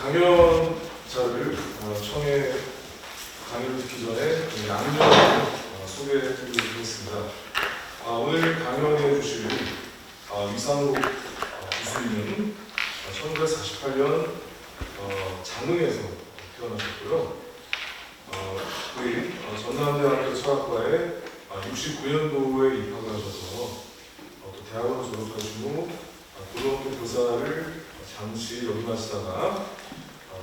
강연자를 청해 강의를 듣기 전에 양면을 소개해드리도록 하겠습니다. 오늘 강연해 주실 이상록 교수님은 1948년 장흥에서 태어나셨고요. 우리 전남대학교 철학과에 69년도에 입학을 하셔서 또 대학원을 졸업하시고 고등학교 교사를 잠시 역임하시다가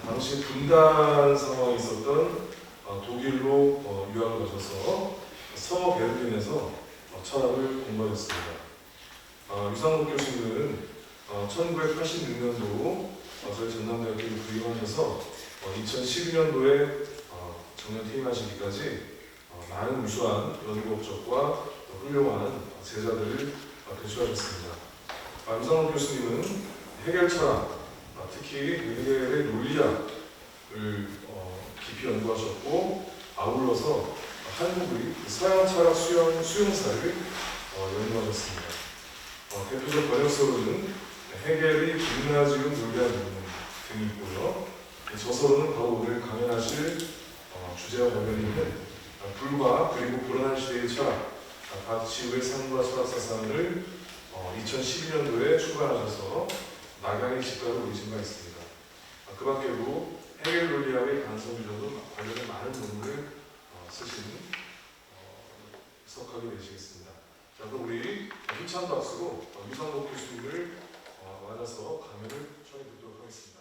당시 분단 상황이 있었던 독일로 유학을 가셔서 서베를린에서 철학을 공부하셨습니다. 유상록 교수님은 1986년도 저희 전남대학교에 부임하셔서 2012년도에 정년 퇴임하시기까지 많은 우수한 연구 업적과 훌륭한 제자들을 배출하셨습니다. 유상록 교수님은 해겔 철학, 특히 해겔의 논리학을 깊이 연구하셨고 아울러서 한국의 서양 철학 수용사를 연구하셨습니다. 대표적 번역서로는 해겔의 빅나지움 논리학 등이 있고요. 저서로는 바로 오늘 강연하실 주제와 관련이 있는 불과 그리고 불안한 시대의 철학, 박지우의 삶과 철학 사상을 2012년도에 출간하셔서 낙양의 집가로 올리신 바 있습니다. 그 밖에도 해겔 논리학의 간섭이라도 관련된 많은 논문을 쓰신 석학이 되시겠습니다. 자, 그럼 우리 힘찬 박수로 유상록 교수님을 맞아서 강연을 청해 듣도록 하겠습니다.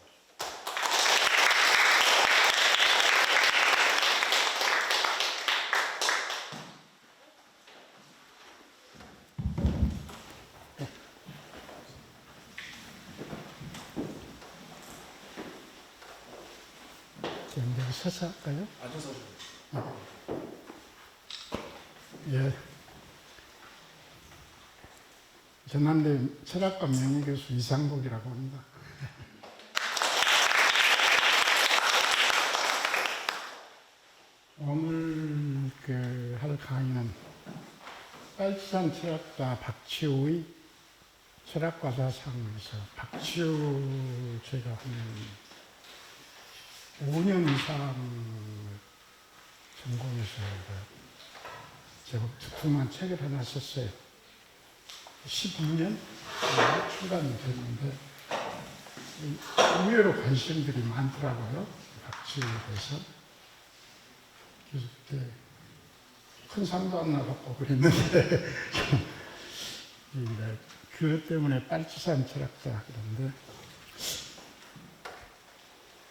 여기 서서 할까요? 앉아서 예. 전남대 철학과 명예교수 이상복이라고 합니다. 오늘 할 강의는 빨치산 철학자 박지우의 철학과 사상에서 박지우 제가 한 5년 이상 전공해서 제가 두툼한 책을 하나 썼어요. 12년 출간이 됐는데 의외로 관심들이 많더라고요. 박지우에 대해서. 그래서 그때 큰 상도 안 나갔고 그랬는데 그것 때문에 빨치산 철학자 그런데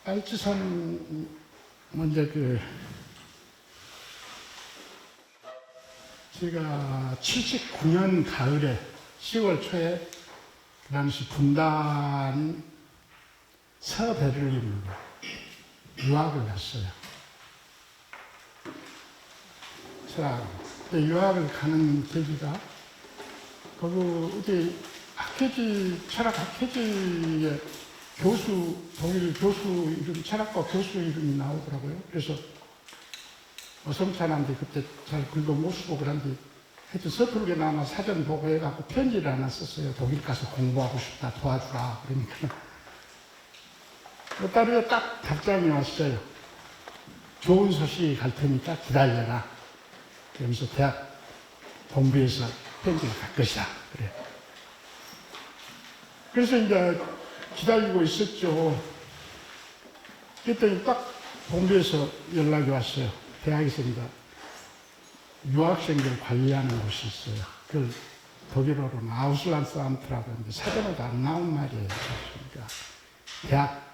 빨치산 먼저 제가 79년 가을에 10월 초에 그 당시 분단 서베를린으로 유학을 갔어요. 유학을 가는 계기가 거기 어디 철학 학회지에 독일 교수 이름, 철학과 교수 이름이 나오더라고요. 그래서 어성찬한테 그때 잘 글도 못 쓰고 그런데 하여튼 서툴게 나마 사전 보고해갖고 편지를 하나 썼어요. 독일 가서 공부하고 싶다, 도와주라. 그러니까. 몇 달 후에 딱 답장이 왔어요. 좋은 소식이 갈 테니까 기다려라. 그러면서 대학 본부에서 편지가 갈 것이다. 그래. 그래서 이제 기다리고 있었죠. 그랬더니 딱 본부에서 연락이 왔어요. 대학에서 이제 유학생들 관리하는 곳이 있어요. 그걸 독일어로는 아우슬란드암트라고 하는데 사전에도 안 나온 말이에요. 그러니까 대학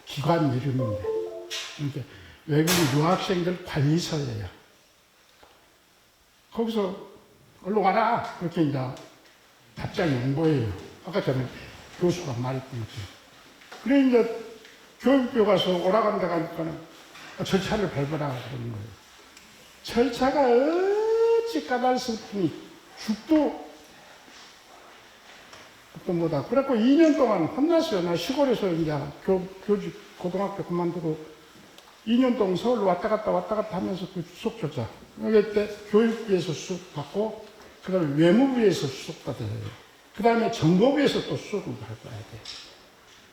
기관 이름인데 그러니까 외국 유학생들 관리소예요. 거기서 얼른 와라. 그렇게 이제 답장이 온 거예요. 아까 전에 교수가 말했던 거죠. 그래, 이제 교육교 가서 오라간다 가니까 절차를 밟아라 그러는 거예요. 절차가 어찌 까닭스럽더니 죽도 어떤 뭐다. 그래갖고 2년 동안 혼났어요. 나 시골에서 이제 교직 고등학교 그만두고 2년 동안 서울로 왔다 갔다 하면서 그 수석조차. 그때 교육부에서 수석 받고, 그 다음에 외무부에서 수석 받아요. 그 다음에 정보부에서 또 수석을 받아야 돼.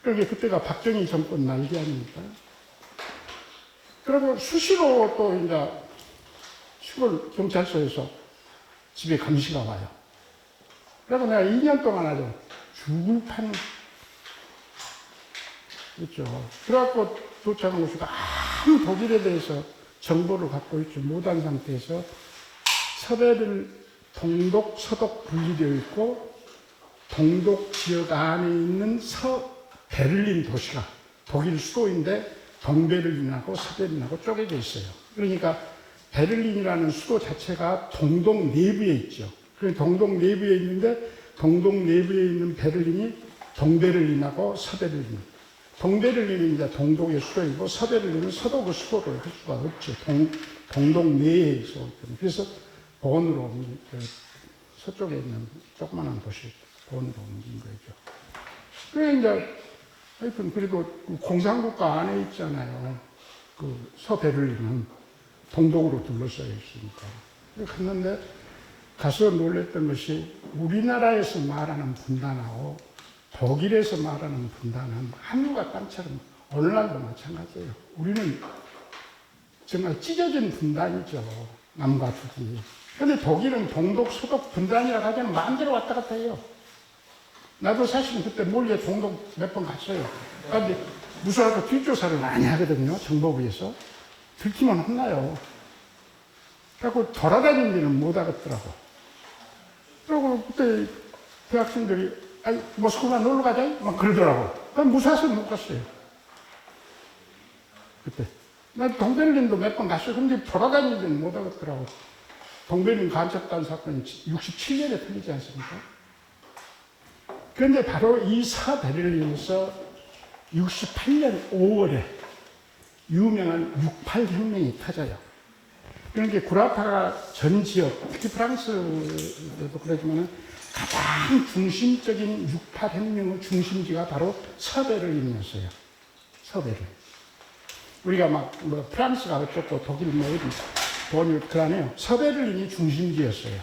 그게 그때가 박정희 정권 말기 아닙니까? 그리고 수시로 또 이제 시골 경찰서에서 집에 감시가 와요. 그래서 내가 2년 동안 아주 죽을 판 있죠. 그래갖고 도착한 곳이가 아무 독일에 대해서 정보를 갖고 있지 못한 상태에서 서베를 동독, 서독 분리되어 있고 동독 지역 안에 있는 베를린 도시가 독일 수도인데 동베를린하고 서베를린하고 쪼개져 있어요. 그러니까 베를린이라는 수도 자체가 동독 내부에 있죠. 동독 내부에 있는데 동독 내부에 있는 베를린이 동베를린하고 서베를린. 동베를린은 이제 동독의 수도이고 서베를린은 서독의 수도를 할 수가 없죠. 동독 내에 있어. 그래서 본으로 서쪽에 있는 조그마한 도시 본으로 옮긴 거죠. 그래 이제 하여튼 그리고 공산국가 안에 있잖아요. 그 서베를린은 동독으로 둘러싸여 있으니까. 갔는데 가서 놀랬던 것이 우리나라에서 말하는 분단하고 독일에서 말하는 분단은 하늘과 땅처럼 오늘날도 마찬가지예요. 우리는 정말 찢어진 분단이죠. 남과 북이. 근데 독일은 동독, 서독 분단이라고 하면 마음대로 왔다 갔다 해요. 나도 사실은 그때 몰래 동독 몇 번 갔어요. 그런데 무서워서 뒷조사를 많이 하거든요. 정보부에서. 들키면 혼나요. 그래갖고 돌아다니는 못 하겠더라고. 그리고 그때 대학생들이 아니 모스크바 놀러 가자? 막 그러더라고. 난 무서워서 못 갔어요. 그때. 난 동베를린도 몇 번 갔어요. 근데 돌아다니지는 못 하겠더라고. 동베를린 간첩단 사건이 67년에 터지지 않습니까? 그런데 바로 이 서베를린에서 68년 5월에 유명한 68혁명이 터져요. 그러니까 구라파가 전 지역, 특히 프랑스도 그러지만 가장 중심적인 68혁명의 중심지가 바로 서베를린이었어요. 서베를린. 우리가 뭐 프랑스가 어쩌고 독일 뭐 어디 돈이 그러네요. 서베를린이 중심지였어요.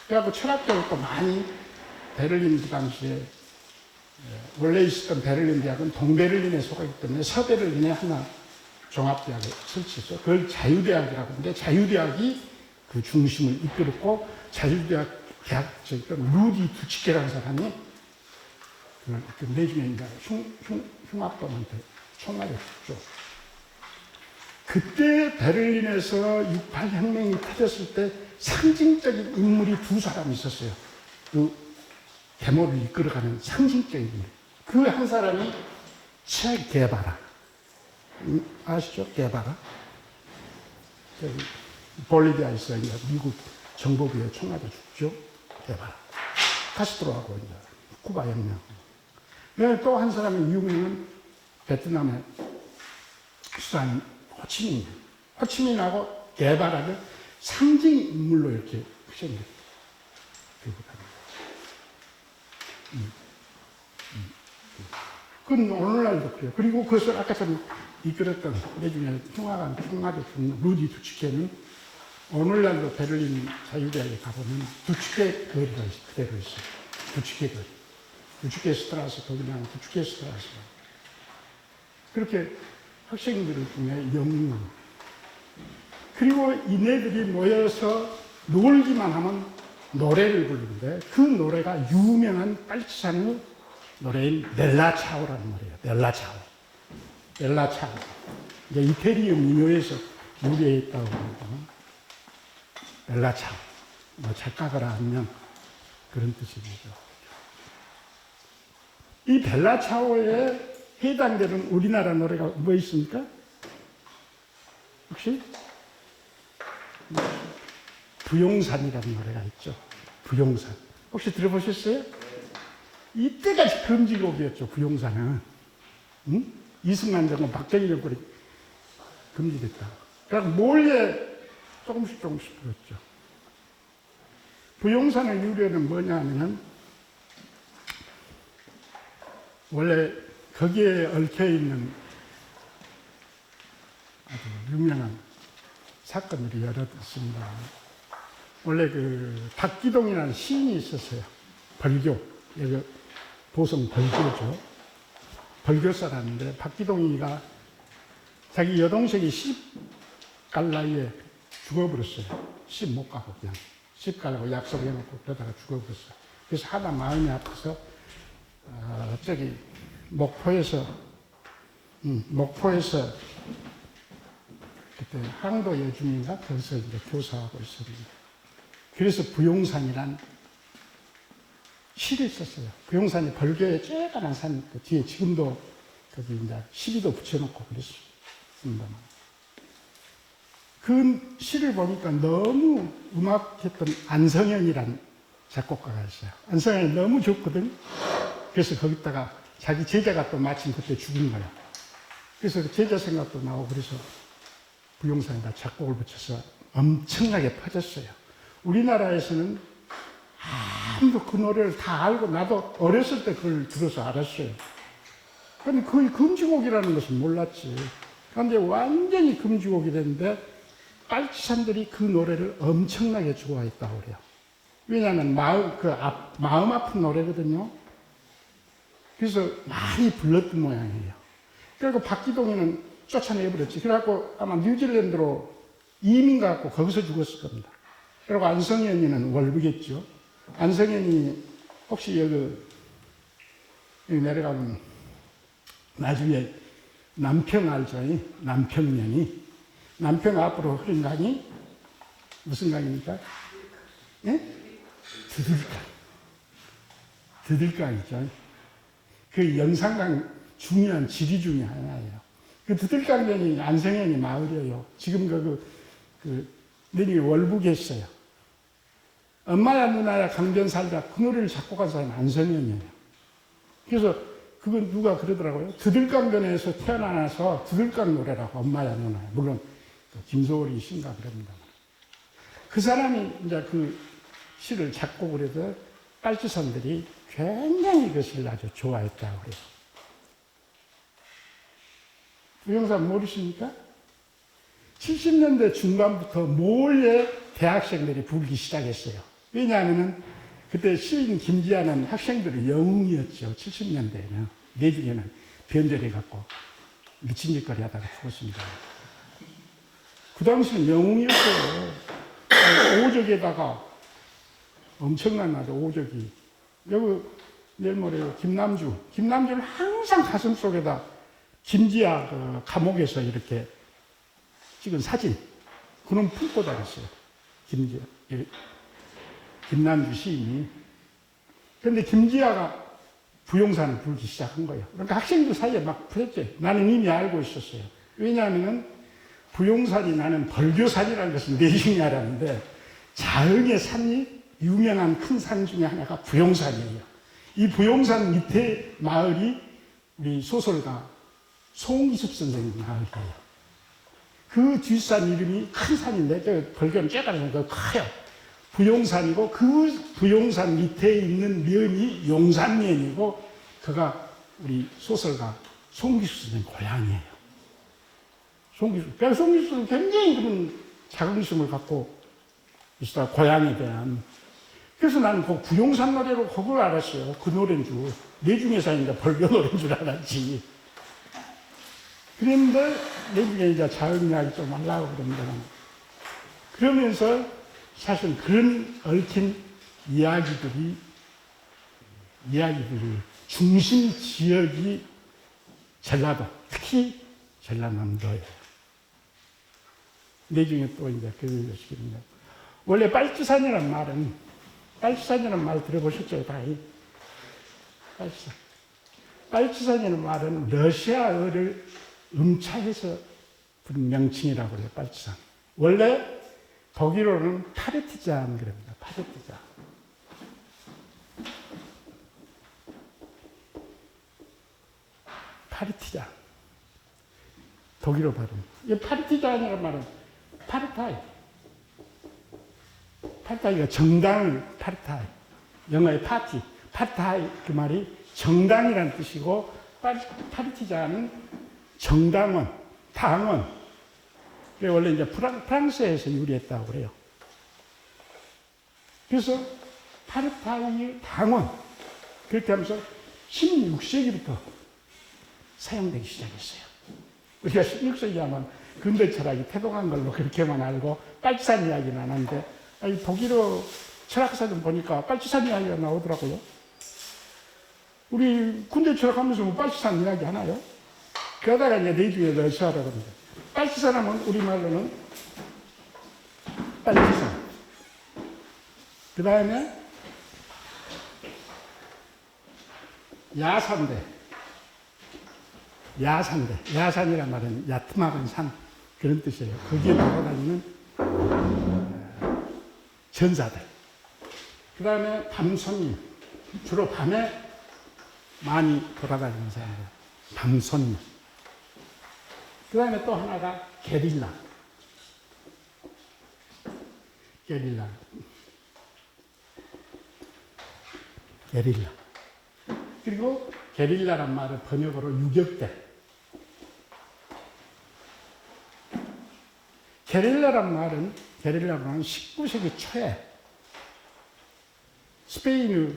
그래갖고 철학적으로 많이 베를린 그 당시에 원래 있었던 베를린 대학은 동베를린에 속하기 때문에 서베를린에 하나 종합대학을 설치했어요. 그걸 자유대학이라고 하는데 자유대학이 그 중심을 이끌었고 자유대학 대학장 루디 두치케라는 사람이 그 내중에 이제 흉악범한테 총알을 줬죠. 그때 베를린에서 68혁명이 터졌을 때 상징적인 인물이 두 사람이 있었어요. 그 데모를 이끌어가는 상징적인 인물. 그 한 사람이 체 게바라. 아시죠? 게바라? 볼리비아에서 이제 미국 정보부에 총알을 줬죠. 게바라. 다시 돌아가고 이제 쿠바 혁명. 또 한 사람이 유명한 베트남의 수사인 호치민. 호치민하고 게바라를 상징 인물로 이렇게 표현해요. 그건 오늘날도 그래요. 그리고 그것을 아까 전 이끌었던 내중에 흉악한 흉악을 준 루디 두치케는 오늘날도 베를린 자유대학에 가보면 두치케 거리가 그대로 있어요. 두치케 거리. 두치케 스트라스, 거기는 두치케 스트라스. 그렇게 학생들 중에 영웅. 그리고 이네들이 모여서 놀기만 하면 노래를 부르는데 그 노래가 유명한 빨치산의 노래인 넬라차오라는 노래예요. 넬라차오. 넬라차오. 이제 이태리의 민요에서 유래했다고 합니다. 넬라차오. 뭐 작가가 하면 그런 뜻입니다. 이 벨라차오에 해당되는 우리나라 노래가 뭐 있습니까? 혹시? 부용산이라는 노래가 있죠. 부용산. 혹시 들어보셨어요? 이때까지 금지곡이었죠, 부용산은. 응? 이승만 정권, 박정희 정권이 금지됐다. 그래서 몰래 조금씩 불렀죠. 부용산의 유래는 뭐냐 하면, 원래 거기에 얽혀있는 아주 유명한 사건들이 여러 있습니다. 원래 그 박기동이라는 시인이 있었어요. 벌교. 여기 보성 벌교죠. 벌교사라는데 박기동이가 자기 여동생이 시집갈 나이에 죽어버렸어요. 시집 못 가고 그냥 시집 가려고 약속해놓고 그러다가 죽어버렸어요. 그래서 하나 마음이 아파서 저기 목포에서 그때 항도 여중인가 거기서 이제 교사하고 있었는데 그래서 부용산이란 시를 썼어요. 부용산이 벌교의 쬐깐한 산 그 뒤에 지금도 거기 이제 시비도 붙여놓고 그랬습니다. 그 시를 보니까 너무 음악했던 안성현이란 작곡가가 있어요. 안성현이 너무 좋거든. 그래서 거기다가 자기 제자가 또 마침 그때 죽은 거야. 그래서 그 제자 생각도 나고 그래서 부용산에다 작곡을 붙여서 엄청나게 퍼졌어요. 우리나라에서는 아무도 그 노래를 다 알고 나도 어렸을 때 그걸 들어서 알았어요. 근데 거의 금지곡이라는 것은 몰랐지. 그런데 완전히 금지곡이 됐는데 빨치산들이 그 노래를 엄청나게 좋아했다고 그래요. 왜냐하면 마음 아픈 노래거든요. 그래서 많이 불렀던 모양이에요. 그리고 박기동이는 쫓아내버렸지. 그래갖고 아마 뉴질랜드로 이민 가고 거기서 죽었을 겁니다. 그리고 안성현이는 월부겠죠. 안성현이 혹시 여기 내려가면 나중에 남평 알죠? 남평면이. 남평 앞으로 흐른 강이 무슨 강입니까? 예? 드들강이죠. 그 영산강 중요한 지리 중에 하나예요. 그 드들강변이 안성현이 마을이에요. 지금 내리 월북에 있어요. 엄마야 누나야 강변 살자 그 노래를 작곡한 사람이 안성현이에요. 그래서 그건 누가 그러더라고요. 드들강변에서 태어나서 드들강 노래라고 엄마야 누나야. 물론 김소월이 신가 그럽니다. 그 사람이 이제 그 시를 작곡을 해서 빨치산들이 굉장히 그것을 아주 좋아했다고 그래요. 부용산 모르십니까? 70년대 중반부터 몰래 대학생들이 부르기 시작했어요. 왜냐하면 그때 시인 김지아는 학생들의 영웅이었죠. 70년대에는. 내중에는 변절해갖고 미친 짓거리 하다가 죽었습니다. 그 당시는 영웅이었어요. 오적에다가 엄청난 아주 오적이. 여기 내일 모레 김남주를 항상 가슴 속에다 김지아 그 감옥에서 이렇게 찍은 사진 그놈 품고 다녔어요. 김남주 시인이. 그런데 김지아가 부용산을 부르기 시작한 거예요. 그러니까 학생들 사이에 막 풀었죠. 나는 이미 알고 있었어요. 왜냐하면 부용산이 나는 벌교산이라는 것을 내중에 알았는데 자흥의 산이 유명한 큰 산 중에 하나가 부용산이에요. 이 부용산 밑에 마을이 우리 소설가 송기숙 선생님 마을이에요. 그 뒷산 이름이 큰 산인데 저 벌교는 쬐까는 커요. 부용산이고 그 부용산 밑에 있는 면이 용산면이고 그가 우리 소설가 송기숙 선생님 고향이에요. 송기숙. 그래서 송기숙은 굉장히 그런 자긍심을 갖고 있어 고향에 대한. 그래서 나는 그 부용산 노래로 그걸 알았어요. 그 노래인 줄. 내중에서 이제 벌교 노래인 줄 알았지. 그런데 내중에 이제 자음 이야기 좀 하려고 그럽니다. 그러면서 사실 그런 얽힌 이야기들이 중심 지역이 전라도, 특히 전라남도예요. 내중에 또 이제 그런 것입니다. 원래 빨치산이라는 말 들어보셨죠? 빨치산이라는 말은 러시아어를 음차해서 부른 명칭이라고 해요, 빨치산. 원래 독일어는 파르티잔 그럽니다, 파르티잔. 파르티잔. 독일어 발음. 이 파르티잔이라는 말은 파르타이. 파르타이가 정당을 파르타이. 영어의 파티. 파르타이 그 말이 정당이라는 뜻이고 파르티잔은 정당원, 당원. 원래 이제 프랑스에서 유래했다고 그래요. 그래서 파르타이 당원. 그렇게 하면서 16세기부터 사용되기 시작했어요. 우리가 16세기 하면 근대 철학이 태동한 걸로 그렇게만 알고 빨치산 이야기는 안 하는데 독일어 철학사 좀 보니까 빨치산 이야기가 나오더라고요. 우리 군대 철학하면서 뭐 빨치산 이야기 하나요? 그러다가 이제 내주에 러시아라고 합니다. 빨치산 하면 우리말로는 빨치산. 그 다음에 야산대. 야산이란 말은 야트막은 산. 그런 뜻이에요. 거기에 돌아다니는 전사들. 그 다음에 밤손님. 주로 밤에 많이 돌아다니는 사람들. 밤손님. 그 다음에 또 하나가 게릴라. 그리고 게릴라란 말은 번역으로 유격대. 게릴라란 말은 19세기 초에 스페인의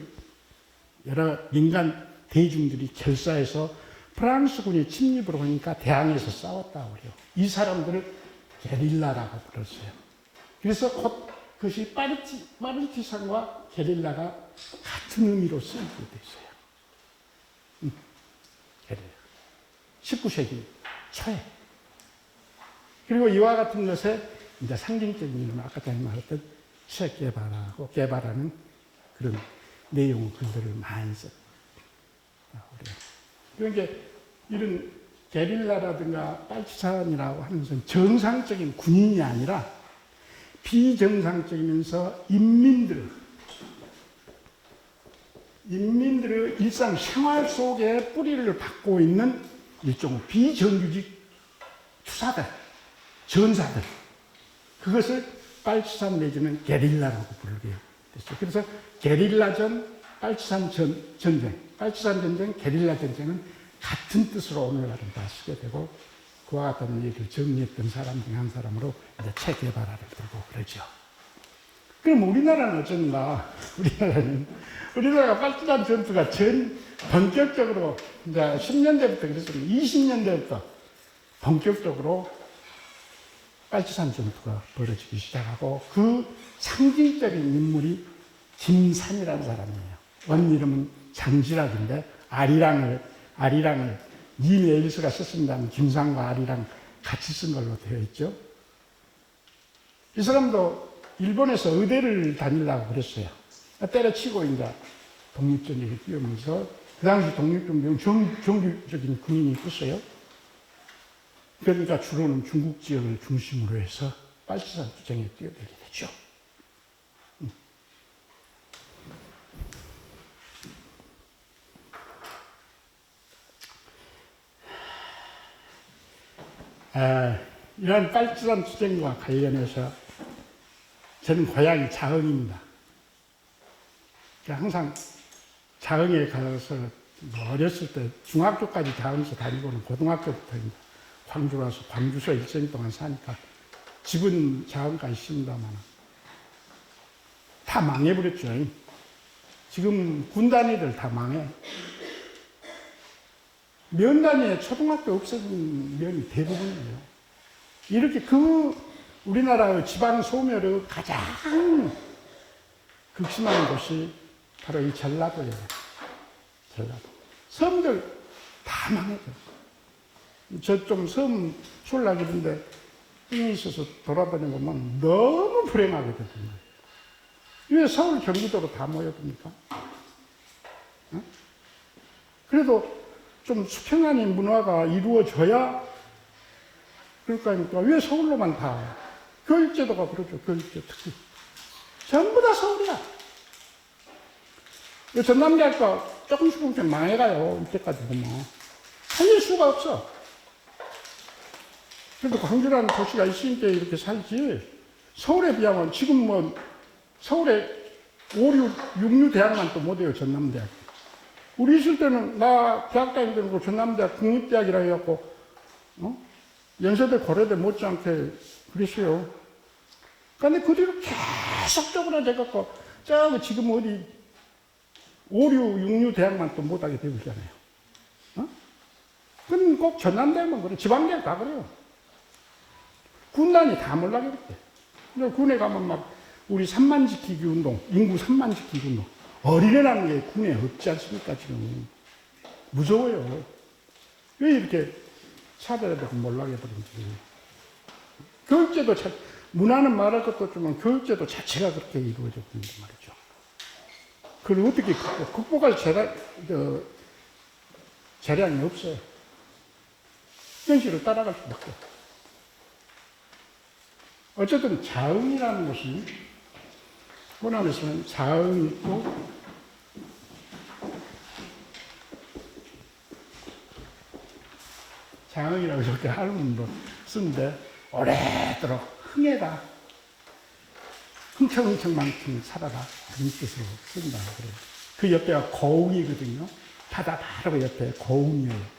여러 민간 대중들이 결사해서 프랑스군이 침입을 하니까 대항해서 싸웠다고 그래요. 이 사람들을 게릴라라고 불렀어요. 그래서 곧 그것이 파르티산과 게릴라가 같은 의미로 쓰이게 됐어요. 게릴라. 19세기 초에. 그리고 이와 같은 것에 이제 상징적인 이름, 아까 전에 말했던 셰게바라고 게바라는 그런 내용의 글들을 많이 썼다고 그래요. 그러니까 이런 게릴라라든가 빨치산이라고 하는 것은 정상적인 군인이 아니라 비정상적이면서 인민들의 일상 생활 속에 뿌리를 받고 있는 일종의 비정규직 투사들, 전사들. 그것을 빨치산 내지는 게릴라라고 부르게 됐어요. 그래서 게릴라전, 빨치산 전쟁, 게릴라 전쟁은 같은 뜻으로 오늘날은 다 쓰게 되고 그와 같은 얘기를 정리했던 사람 중에 한 사람으로 이제 체게바라를 들고 그러죠. 그럼 우리나라는 어쩐가? 우리나라가 빨치산 전투가 본격적으로 이제 10년대부터 그랬습니다. 20년대부터 본격적으로 빨치산 전투가 벌어지기 시작하고 그 상징적인 인물이 김산이라는 사람이에요. 원 이름은 장지락인데 아리랑을 닐 에일스가 썼습니다만 김산과 아리랑 같이 쓴 걸로 되어 있죠. 이 사람도 일본에서 의대를 다니려고 그랬어요. 때려치고 이제 독립전쟁에 뛰어오면서 그 당시 독립전쟁 정규적인 군인이 있었어요. 그러니까 주로는 중국 지역을 중심으로 해서 빨치산 투쟁에 뛰어들게 되죠. 이런 빨치산 투쟁과 관련해서 저는 고향이 자흥입니다. 항상 자흥에 가서 어렸을 때 중학교까지 자흥에서 다니고는 고등학교부터 광주 가서 광주서 일생 동안 사니까 집은 자흥가 있습니다만 다 망해버렸죠. 지금 군 단위들 다 망해. 면 단위에 초등학교 없어진 면이 대부분이에요. 이렇게 우리나라의 지방 소멸의 가장 극심한 곳이 바로 이 전라도예요. 전라도. 섬들 다 망해져. 저 좀 섬 출락이던데 띵이 있어서 돌아다니면 너무 불행하게 되거든요. 왜 서울 경기도로 다 모여듭니까? 어? 그래도 좀 수평안인 문화가 이루어져야 그럴 거 아닙니까? 왜 서울로만 다? 교육제도가 그러죠. 교육제 특히. 전부 다 서울이야. 전남대학교 조금씩 망해가요. 이때까지 보면. 살릴 수가 없어. 그래도 광주라는 도시가 있으니까 이렇게 살지. 서울에 비하면 지금 서울에 5, 6류 대학만 또 못해요. 전남대학. 우리 있을 때는 나 대학 다닐 때는 전남대학 국립대학이라 해갖고 연세대 고려대 못지않게 그랬어요. 그런데 그 뒤로 계속 쪼그라져갖고 저기 지금 어디 5류, 6류 대학만 또 못하게 되고 있잖아요. 그건 꼭 전남대만 그래. 지방대학 다 그래요. 군단이 다 몰락해 그래. 근데 군에 가면 막 우리 3만 지키기 운동, 인구 3만 지키기 운동. 어린애라는 게 군에 없지 않습니까, 지금. 무서워요. 왜 이렇게 차별화되고 몰락해버린지. 교육제도, 문화는 말할 것도 없지만 교육제도 자체가 그렇게 이루어져 버린단 말이죠. 그걸 어떻게 극복할 재량이 없어요. 현실을 따라갈 수밖에 없어요. 어쨌든 자흥이라는 것이 호남에서는 자흥이 있고 자흥이라고 이렇게 할머니도 쓰는데 오래도록 흥해라 흥청흥청만큼 살아라 그런 뜻으로 쓴다 그래요. 그 옆에가 고흥이거든요. 바다 바로 옆에 고흥이에요.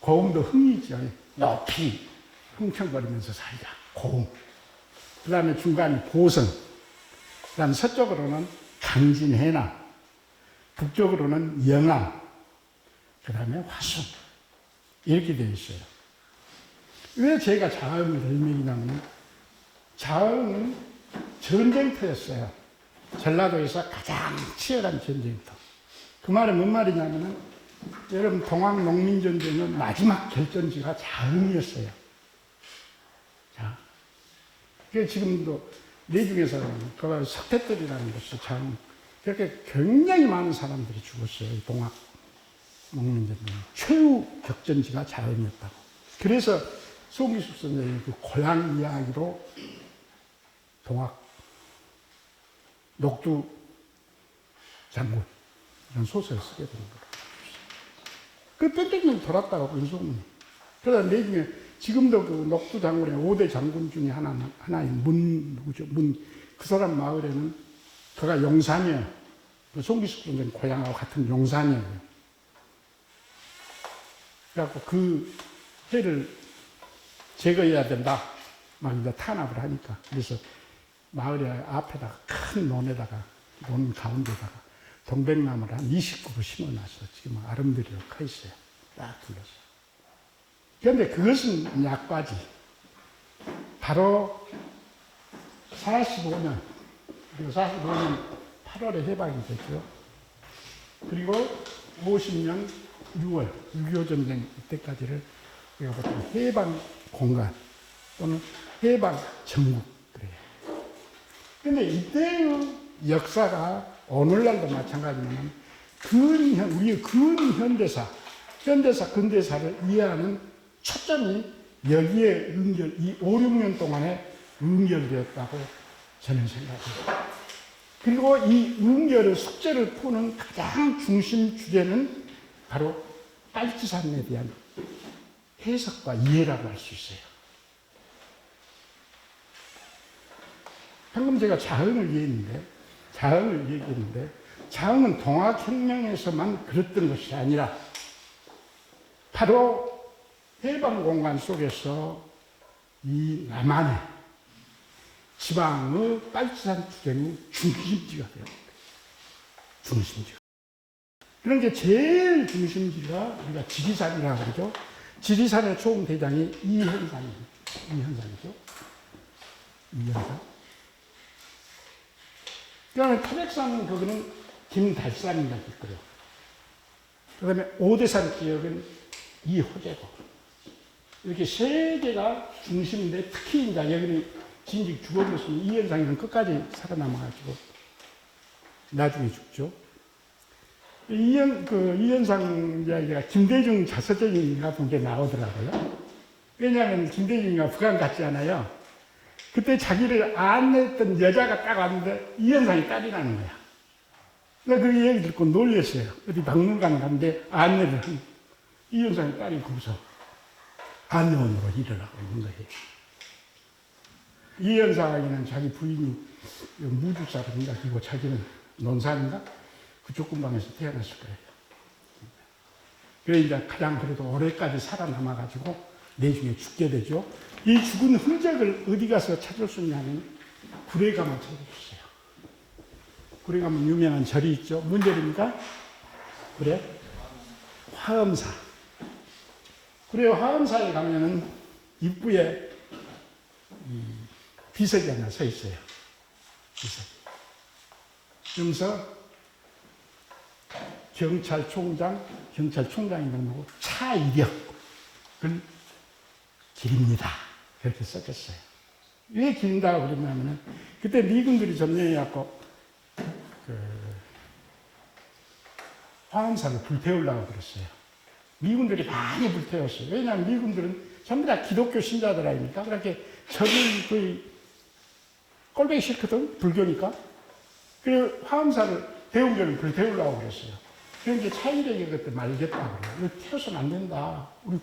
고흥도 흥이죠. 높이 흥청거리면서 살자. 고흥. 그 다음에 중간이 보성. 그 다음에 서쪽으로는 강진 해남. 북쪽으로는 영암. 그 다음에 화순. 이렇게 되어 있어요. 왜 제가 자흥을 설명이냐면 자흥은 전쟁터였어요. 전라도에서 가장 치열한 전쟁터. 그 말은 뭔 말이냐면은 여러분 동학농민전쟁은 마지막 결전지가 자흥이었어요. 자, 그 지금도 내중에서는 그 석태떨이라는 곳이 자흥. 그렇게 굉장히 많은 사람들이 죽었어요. 이 동학농민전쟁 최후 격전지가 자흥이었다고. 그래서 송기숙 선생님이 그 고향 이야기로 동학 녹두 장군 이런 소설을 쓰게 되는 거예요. 그 뺑뺑이 돌았다고 윤소문이. 그러다 나중에 지금도 그 녹두 장군의 5대 장군 중에 하나인 누구죠? 그 사람 마을에는 그가 용산이에요. 그 송기숙 선생 고향하고 같은 용산이에요. 그래갖고 그 해를 제거해야 된다. 막 이제 탄압을 하니까. 그래서 마을의 앞에다가 큰 논에다가, 논 가운데다가 동백나무를 한 29부 심어놨어. 지금 아름드리로 커 있어요. 딱 둘러서. 그런데 그것은 약과지. 바로 45년, 그리고 45년 8월에 해방이 됐죠. 그리고 50년 6월, 6.25 전쟁 이때까지를 우리가 보통 해방 공간 또는 해방 전국 그래요. 그런데 이때의 역사가 오늘날도 마찬가지지만 우리의 근현대사, 근대사를 이해하는 초점이 여기에 이 5, 6년 동안에 연결되었다고 저는 생각합니다. 그리고 이 연결의 숙제를 푸는 가장 중심 주제는 바로 빨치산에 대한 해석과 이해라고 할 수 있어요. 방금 제가 자흥을 얘기했는데 자흥은 동학혁명에서만 그랬던 것이 아니라 바로 해방공간 속에서 이 남한의 지방의 빨치산 투쟁의 중심지가 돼요. 중심지가. 그런 게 제일 중심지가 우리가 지리산이라고 그러죠. 지리산의 총대장이 이현상이죠. 이현상. 그 다음에 태백산 그거는 김달산이라고 있고요. 그 다음에 오대산 지역은 이호재고. 이렇게 세 개가 중심인데 특히 이제 여기는 진즉 죽어버렸으면 이현상이는 끝까지 살아남아가지고 나중에 죽죠. 이현상 이야기가 김대중 자서전인가 본 게 나오더라고요. 왜냐하면 김대중이가 북한 갔지 않아요. 그때 자기를 안냈던 여자가 딱 왔는데 이현상이 딸이라는 거야. 그러니까 그 얘기 듣고 놀랬어요. 어디 박물관 갔는데 안내를 한 이현상이 딸이 거기서 안내원으로 일을 하고 있는 거예요. 이현상에는 자기 부인이 무주사인가 그리고 자기는 논산인가 그쪽 근방에서 태어났을 거예요. 그래 이제 가장 그래도 오래까지 살아남아가지고 내중에 죽게 되죠. 이 죽은 흔적을 어디 가서 찾을 수 있냐면 구례 가면 찾을 수 있어요. 구례 가면 유명한 절이 있죠. 뭔 절입니까? 구례 화엄사. 그래요. 화엄사에 가면은 입구에 이 비석이 하나 서 있어요. 비석. 그러면서 경찰총장이 뭐고 차이력을 기립니다. 그렇게 썼겠어요. 왜 기린다고 그러냐면은 그때 미군들이 점령해갖고 화엄사를 불태우려고 그랬어요. 미군들이 많이 불태웠어요. 왜냐하면 미군들은 전부 다 기독교 신자들 아닙니까? 그렇게 적을 거의 꼴보기 싫거든, 불교니까. 그래서 화엄사를 대웅전을 불태우려고 그랬어요. 그러니까 차이력이 그때 말겠다고 그래요. 이거 태워서는 안 된다. 우리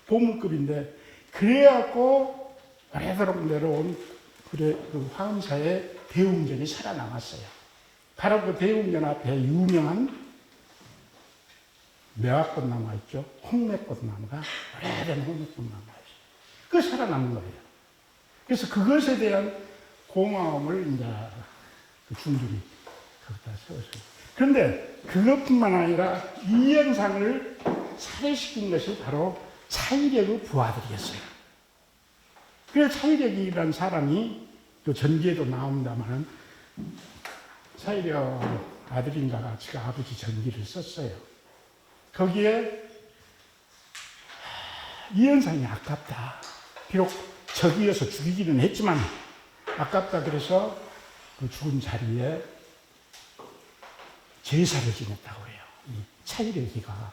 고문급인데. 그래갖고 오래도록 내려온 그 화엄사의 대웅전이 살아남았어요. 바로 그 대웅전 앞에 유명한 매화꽃나무가 있죠. 홍매꽃나무가 오래된 홍매꽃나무가 있어요. 그게 살아남은 거예요. 그래서 그것에 대한 고마움을 이제 그 중들이 거기다 세웠어요. 그런데 그것뿐만 아니라 이 영상을 살해시킨 것이 바로 차이력의 부하들이었어요. 그래서 차이력이라는 사람이 또 전기에도 나옵니다만 차이력 아들인가 같이가 아버지 전기를 썼어요. 거기에 이 현상이 아깝다. 비록 적이어서 죽이기는 했지만 아깝다. 그래서 그 죽은 자리에 제사를 지냈다고 해요. 이 차이력이가.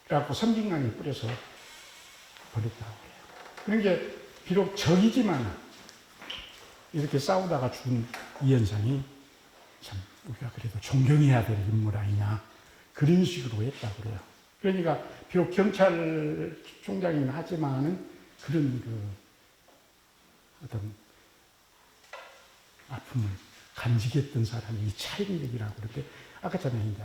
그래갖고 섬진강에 뿌려서 버렸다고 해요. 그러니까 비록 적이지만 이렇게 싸우다가 죽은 이 현상이 참 우리가 그래도 존경해야 될 인물 아니냐. 그런 식으로 했다고 그래요. 그러니까 비록 경찰총장이긴 하지만은 그런 어떤 아픔을 간직했던 사람이 이 차이력이라고 그러는데 아까 전에 이제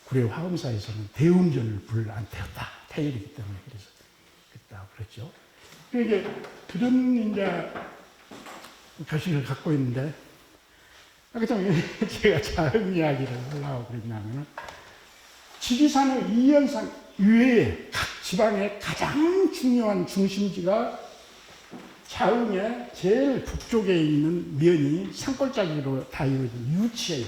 구례 화엄사에서는 대웅전을 불 안 태웠다. 차이력이기 때문에 그래서 그랬다고 그랬죠. 그러니까 그런 이제 교식을 갖고 있는데 아까 전에 제가 자흥 이야기를 하려고 그랬냐면은 지리산의 이 현상 이외에 각 지방의 가장 중요한 중심지가 자흥의 제일 북쪽에 있는 면이 산골짜기로 다 이루어진 유치예요.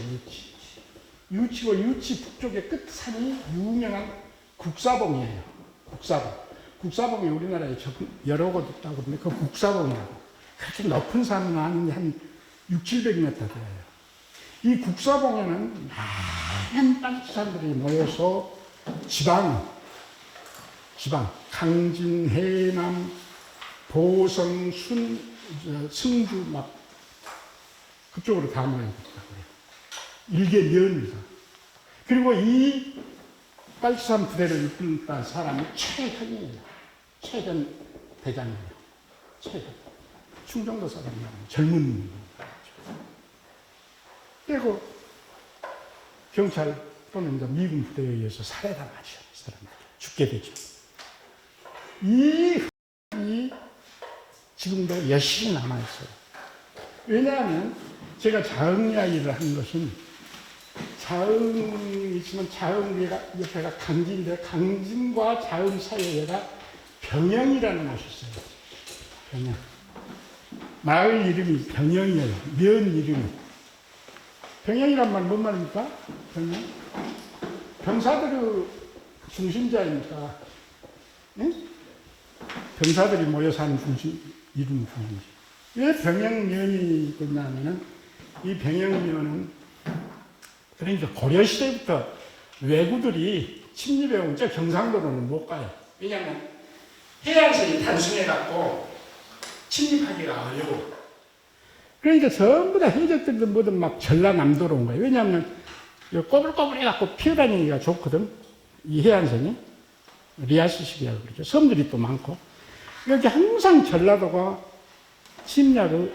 유치고 유치 북쪽의 끝산이 유명한 국사봉이에요. 국사봉이 우리나라에 여러 곳 있다고 그러는데 그 국사봉이라고. 그렇게 높은 산은 아닌데 한 600~700m 돼요. 이 국사봉에는 많은 땅지사들이 모여서 지방, 강진, 해남, 보성, 승주 막 그쪽으로 다 모여있다고요. 일개 면에서. 그리고 이 빨치산 부대를 이끌었던 사람이 최현이에요. 최현 대장이에요. 최현. 충정도 사람이에요. 젊은 분이에요. 그리고 경찰 또는 이제 미군 부대에 의해서 살해당하죠. 사람들 죽게 되죠. 이 지금도 여실히 남아있어요. 왜냐하면 제가 자흥 이야기를 한 것은 자흥이 있으면 자흥 옆에가 강진인데 강진과 자흥 사이에가 병영이라는 곳이 있어요. 병영. 마을 이름이 병영이에요. 면 이름이. 병영이란 말 뭔 말입니까? 병영? 병사들의 중심자이니까, 응? 병사들이 모여 사는 이름 중심지. 왜 병영면이 있냐면은, 이 병영면은, 그러니까 고려시대부터 왜구들이 침입해 온 저 경상도로는 못 가요. 왜냐면, 해양선이 단순해갖고, 침입하기가 어려워. 그러니까 전부 다 해적들도 뭐든 막 전라남도로 온 거예요. 왜냐하면 꼬불꼬불 해갖고 피어다니기가 좋거든. 이 해안선이. 리아스식이라고 그러죠. 섬들이 또 많고. 이렇게 항상 전라도가 침략의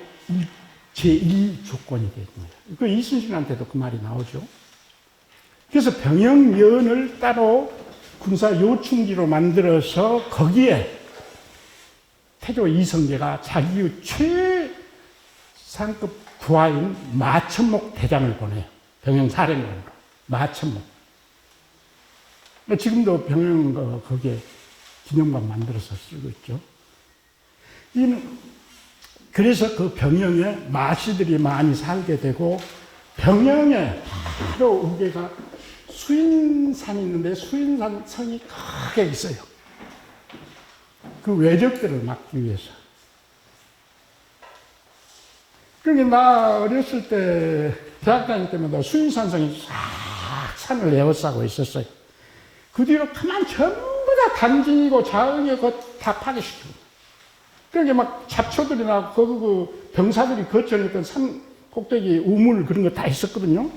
제1 조건이 되는 거예요. 그 이순신한테도 그 말이 나오죠. 그래서 병영면을 따로 군사 요충지로 만들어서 거기에 태조 이성계가 자기의 최상급 부하인 마천목 대장을 보내요. 병영사령관으로. 마천목. 지금도 병영 거기에 기념관 만들어서 쓰고 있죠. 그래서 그 병영에 마씨들이 많이 살게 되고, 병영에 바로 우리가 수인산이 있는데 수인산 성이 크게 있어요. 그 외적들을 막기 위해서. 그러니까 나 어렸을 때 대학 다닐 때마다 수인산성이 싹 산을 에워싸고 있었어요. 그 뒤로 그만 전부 다 단진이고 자흥이고 다 파괴시키고. 그러니까 막 잡초들이나 그 병사들이 거쳐있던 산 꼭대기 우물 그런 거 다 있었거든요.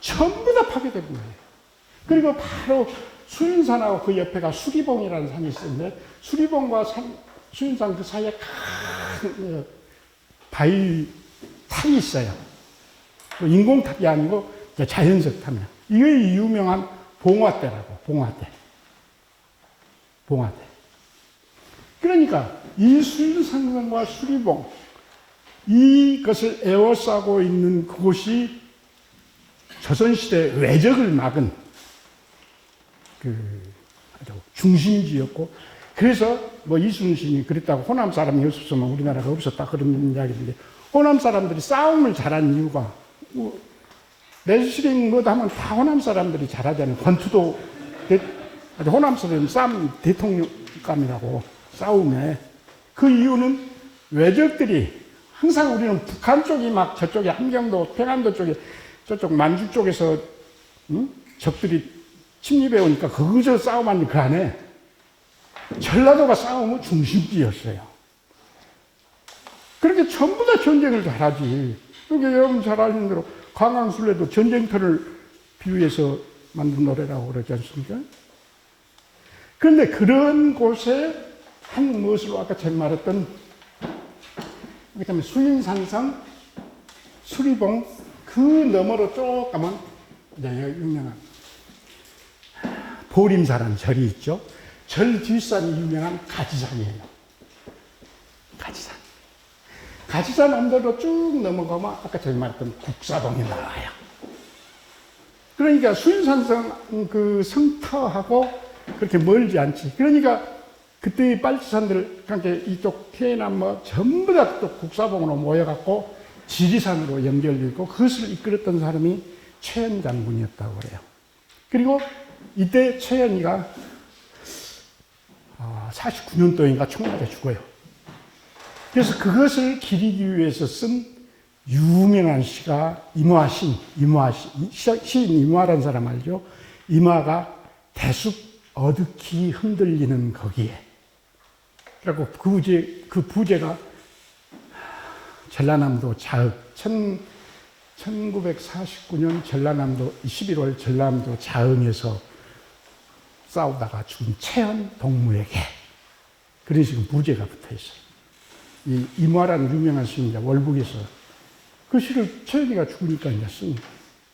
전부 다 파괴된 거예요. 그리고 바로 수인산하고 그 옆에가 수리봉이라는 산이 있었는데, 수리봉과 수인산 그 사이에 큰 바위 탑이 있어요. 인공탑이 아니고 자연적 탑이야. 이게 유명한 봉화대라고, 봉화대. 그러니까 이 수인산성과 수리봉, 이것을 에워싸고 있는 그곳이 조선시대 외적을 막은 아주 중심지였고, 그래서 뭐 이순신이 그랬다고 호남 사람이 없었으면 우리나라가 없었다 그런 이야기인데, 호남 사람들이 싸움을 잘한 이유가, 레슬링 뭐다 하면 다 호남 사람들이 잘하잖아요. 권투도 호남 사람이 싸움 대통령감이라고 싸움에. 그 이유는 외적들이 항상 우리는 북한 쪽이 막 저쪽에 함경도, 평안도 쪽에 저쪽 만주 쪽에서 적들이 침입해 오니까 거기서 싸움하니 그 안에 전라도가 싸움은 중심지였어요. 그렇게 전부 다 전쟁을 잘하지. 그러니까 여러분 잘 아시는 대로 강강술래도 전쟁터를 비유해서 만든 노래라고 그러지 않습니까? 그런데 그런 곳에 한 무엇으로 아까 제가 말했던 그다음에 수인산성, 수리봉 그 너머로 쭉 가면 이제 유명한 보림사라는 절이 있죠. 절 뒷산이 유명한 가지산이에요. 가지산. 가지산 언덕으로 쭉 넘어가면 아까 제가 말했던 국사봉이 나와요. 그러니까 수인산성 그 성터하고 그렇게 멀지 않지. 그러니까 그때 빨치산들, 그러니까 이쪽 해남 뭐 전부 다 또 국사봉으로 모여갖고 지리산으로 연결되고 그것을 이끌었던 사람이 최연 장군이었다고 그래요. 그리고 이때 최연이가 49년도인가 총 맞아 죽어요. 그래서 그것을 기리기 위해서 쓴 유명한 시가 임화신, 시인 임화라는 사람 알죠? 임화가 대숲 어둑히 흔들리는 거기에. 그리고 그 부제가 전라남도 자흑, 1949년 전라남도 11월 전라남도 자흥에서 싸우다가 죽은 최연 동무에게 그런 식으로 부제가 붙어 있어요. 이 임화라는 유명한 시인자 월북에서 그 시를 최연이가 죽으니까 이제 쓴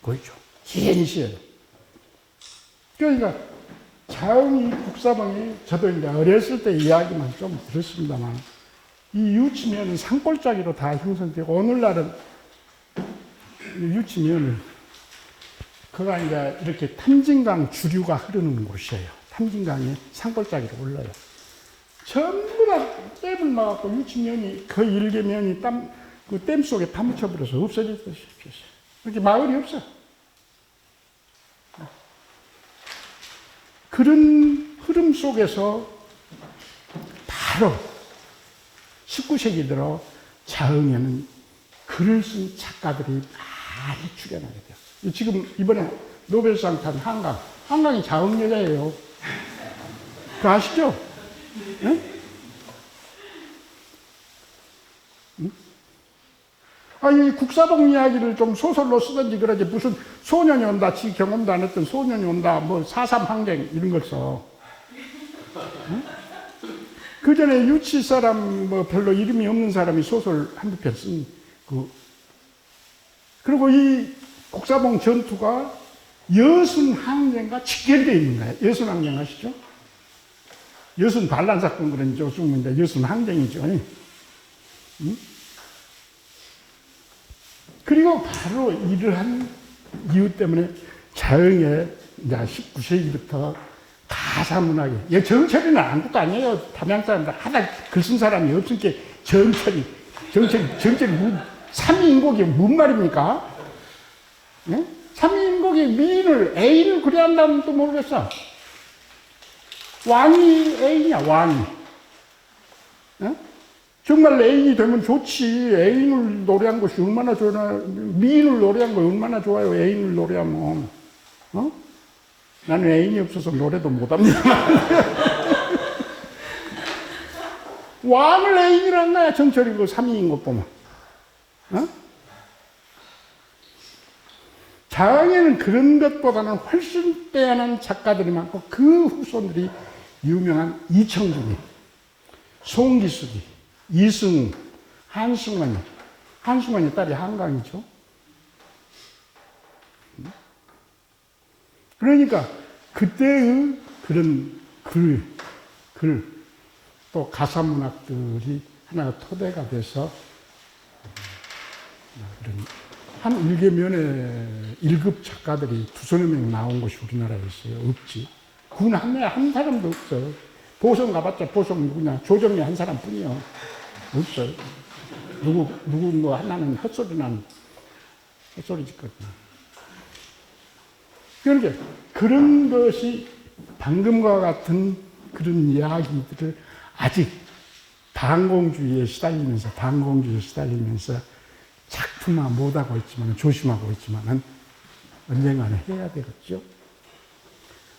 거죠. 긴 시예요. 그러니까 자흥이 국사봉이 저도 이제 어렸을 때 이야기만 좀 들었습니다만 이 유치면은 산골짜기로 다 형성되고 오늘날은 유치면을 그가 이제 이렇게 탐진강 주류가 흐르는 곳이에요. 탐진강이 산골짜기로 올라요. 전부 다 댐을 막았고 유치면이 거의 일개면이 그 댐 속에 파묻혀버려서 없어졌다시피 했어요. 이렇게 마을이 없어. 그런 흐름 속에서 바로 19세기 들어 자흥에는 글을 쓴 작가들이 많이 출연하게 되었어요. 지금 이번에 노벨상 탄 한강이 자흥 여자예요. 그거 아시죠? 응? 응? 아니 국사봉 이야기를 좀 소설로 쓰든지 그러지 무슨 소년이 온다, 지 경험도 안 했던 소년이 온다, 뭐 4.3 항쟁 이런 걸 써. 응? 그 전에 유치 사람 뭐 별로 이름이 없는 사람이 소설 한두 편 쓴 그리고 이 국사봉 전투가 여순 항쟁과 직결되어 있는 거예요. 여순 항쟁 아시죠? 여순 반란 사건 그런 조승문인데 여순 항쟁이죠. 응? 그리고 바로 이러한 이유 때문에 자흥에 이제 19세기부터 다 가사문학이. 이 정철이는 아무것도 아니에요. 담양 사람들 하나 글 쓴 사람이 없으니까 정철이 삼위인곡이 뭔 말입니까? 네? 삼위인곡이 미인을 애인을 그려야 한다면 또 모르겠어. 왕이 애인이야, 왕이. 네? 정말 애인이 되면 좋지. 애인을 노래한 것이 얼마나 좋나. 미인을 노래한 거 얼마나 좋아요. 애인을 노래하면. 어? 나는 애인이 없어서 노래도 못합니다. 왕을 애인이란 거야. 정철이고 삼위인 것 보면. 어? 자왕에는 그런 것보다는 훨씬 빼어난 작가들이 많고 그 후손들이 유명한 이청준이, 송기숙이, 이승우, 한승원이. 한승원이 딸이 한강이죠. 그러니까 그때의 그런 글, 또 가사문학들이 하나가 토대가 돼서 그런 한 일개면에 1급 작가들이 2~3명 나온 것이 우리나라에 있어요. 없지. 군 한 사람도 없어. 보성 가봤자 보성 누구냐. 조정래 한 사람 뿐이요. 없어. 누구 뭐 하나는 헛소리 짓거든요. 그러니까 그런 것이 방금과 같은 그런 이야기들을 아직 반공주의에 시달리면서 작품화 못하고 있지만, 조심하고 있지만은 언젠가는 해야 되겠죠.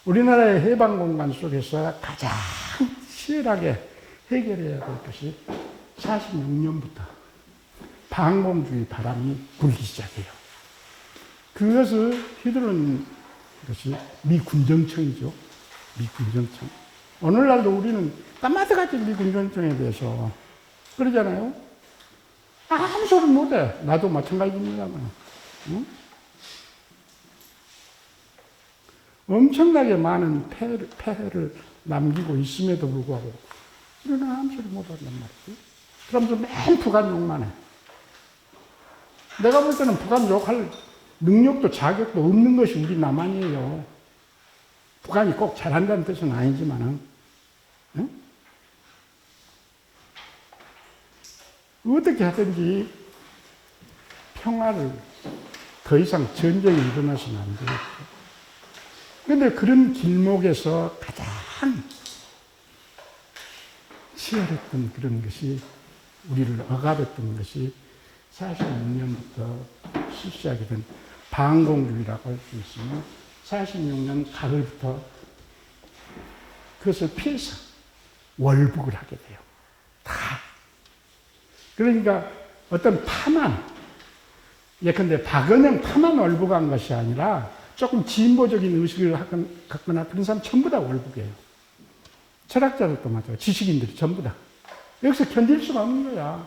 우리나라의 해방공간 속에서 가장 치열하게 해결해야 될 것이 46년부터 반공주의 바람이 불기 시작해요. 그것을 휘두른 것이 미군정청이죠. 미군정청. 오늘날도 우리는 까마득하지 미군정청에 대해서 그러잖아요. 아무 소리 못해. 나도 마찬가지입니다만. 응? 엄청나게 많은 폐해를 남기고 있음에도 불구하고 우리는 아무 소리 못한단 말이지. 그러면서 맨 북한 욕만 해. 내가 볼 때는 북한 욕할 능력도 자격도 없는 것이 우리 남한이에요. 북한이 꼭 잘한다는 뜻은 아니지만은, 응? 어떻게 하든지 평화를 더 이상 전쟁이 일어나서는 안 되겠죠. 그런데 그런 길목에서 가장 치열했던 그런 것이 우리를 억압했던 것이 46년부터 실시하게 된 반공주의라고 할 수 있으며 46년 가을부터 그것을 피해서 월북을 하게 돼요. 다. 그러니까 어떤 파만, 예컨대 박은영 파만 월북한 것이 아니라 조금 진보적인 의식을 갖거나 그런 사람 전부 다 월북해요. 철학자들도 맞아요. 지식인들이 전부 다. 여기서 견딜 수가 없는 거야.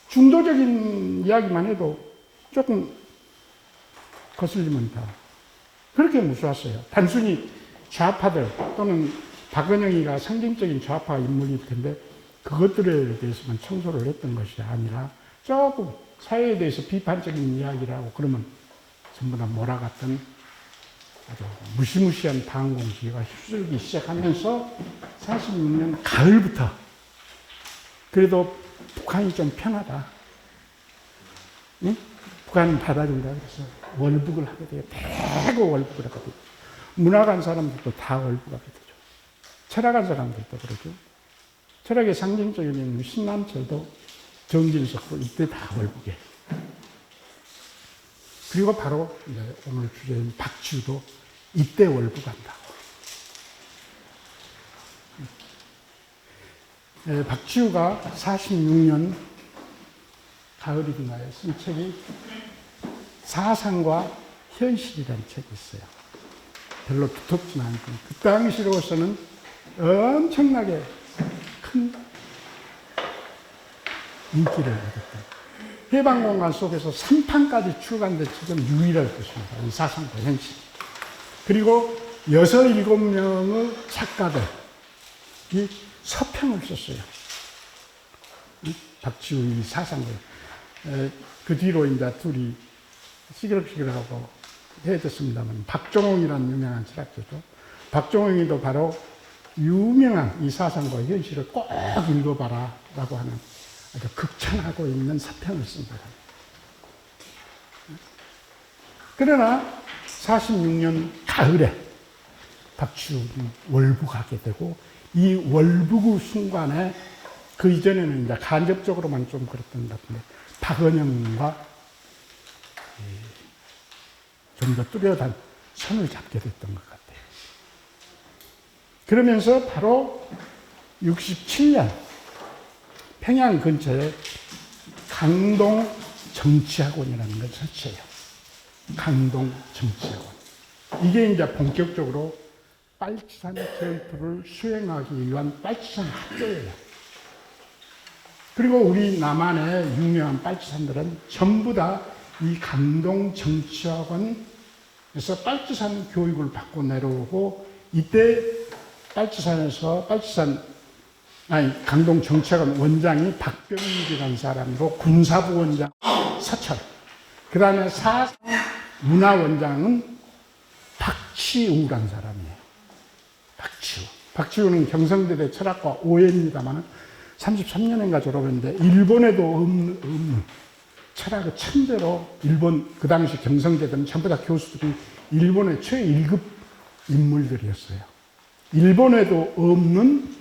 중도적인 이야기만 해도 조금 거슬리면 다. 그렇게 무서웠어요. 단순히 좌파들 또는 박은영이가 상징적인 좌파 인물일 텐데 그것들에 대해서만 청소를 했던 것이 아니라 조금 사회에 대해서 비판적인 이야기라고 그러면 전부 다 몰아갔던 아주 무시무시한 반공주의가 휩쓸기 시작하면서 46년 가을부터 그래도 북한이 좀 편하다. 응? 북한은 받아준다. 그래서 월북을 하게 돼요. 대거 월북을 하게 돼요. 문학한 사람들도 다 월북하게 되죠. 철학한 사람들도 그러죠. 철학의 상징적인 신남철도 정진석도 이때 다 월북해. 그리고 바로 이제 오늘 주제인 박지우도 이때 월북한다고. 박지우가 46년 가을이든가에 쓴 책이 사상과 현실이라는 책이 있어요. 별로 두텁지는 않고 그 당시로서는 엄청나게 큰 인기를 얻었다. 해방공간 속에서 3판까지 출간된 책은 유일할 것입니다. 이 사상과 현실. 그리고 6, 7명의 작가들이 서평을 썼어요. 박지우의 사상을. 그 뒤로 이제 둘이 시끄럽시끄럽하고 헤어졌습니다만 박종홍이라는 유명한 철학자죠. 박종영이도 바로 유명한 이 사상과 현실을 꼭 읽어봐라 라고 하는 아주 극찬하고 있는 사편을 쓴 거예요. 그러나 46년 가을에 박치훈이 월북하게 되고 이 월북의 순간에 그 이전에는 이제 간접적으로만 좀 그랬던 것 같은데 박은영과 좀 더 뚜렷한 선을 잡게 됐던 것 같아요. 그러면서 바로 67년 평양 근처에 강동 정치학원이라는 걸 설치해요. 강동 정치학원. 이게 이제 본격적으로 빨치산 전투를 수행하기 위한 빨치산 학교예요. 그리고 우리 남한의 유명한 빨치산들은 전부 다 이 강동 정치학원에서 빨치산 교육을 받고 내려오고 이때 강동 정치학원 원장이 박병일이라는 사람이고 군사부 원장 서철, 그 다음에 사상 문화원장은 박치우라는 사람이에요. 박치우는 경성대대 철학과 5회입니다만 33년인가 졸업했는데 일본에도 없는 철학의 천재로 일본 그 당시 경성대대는 전부 다 교수들이 일본의 최1급 인물들이었어요. 일본에도 없는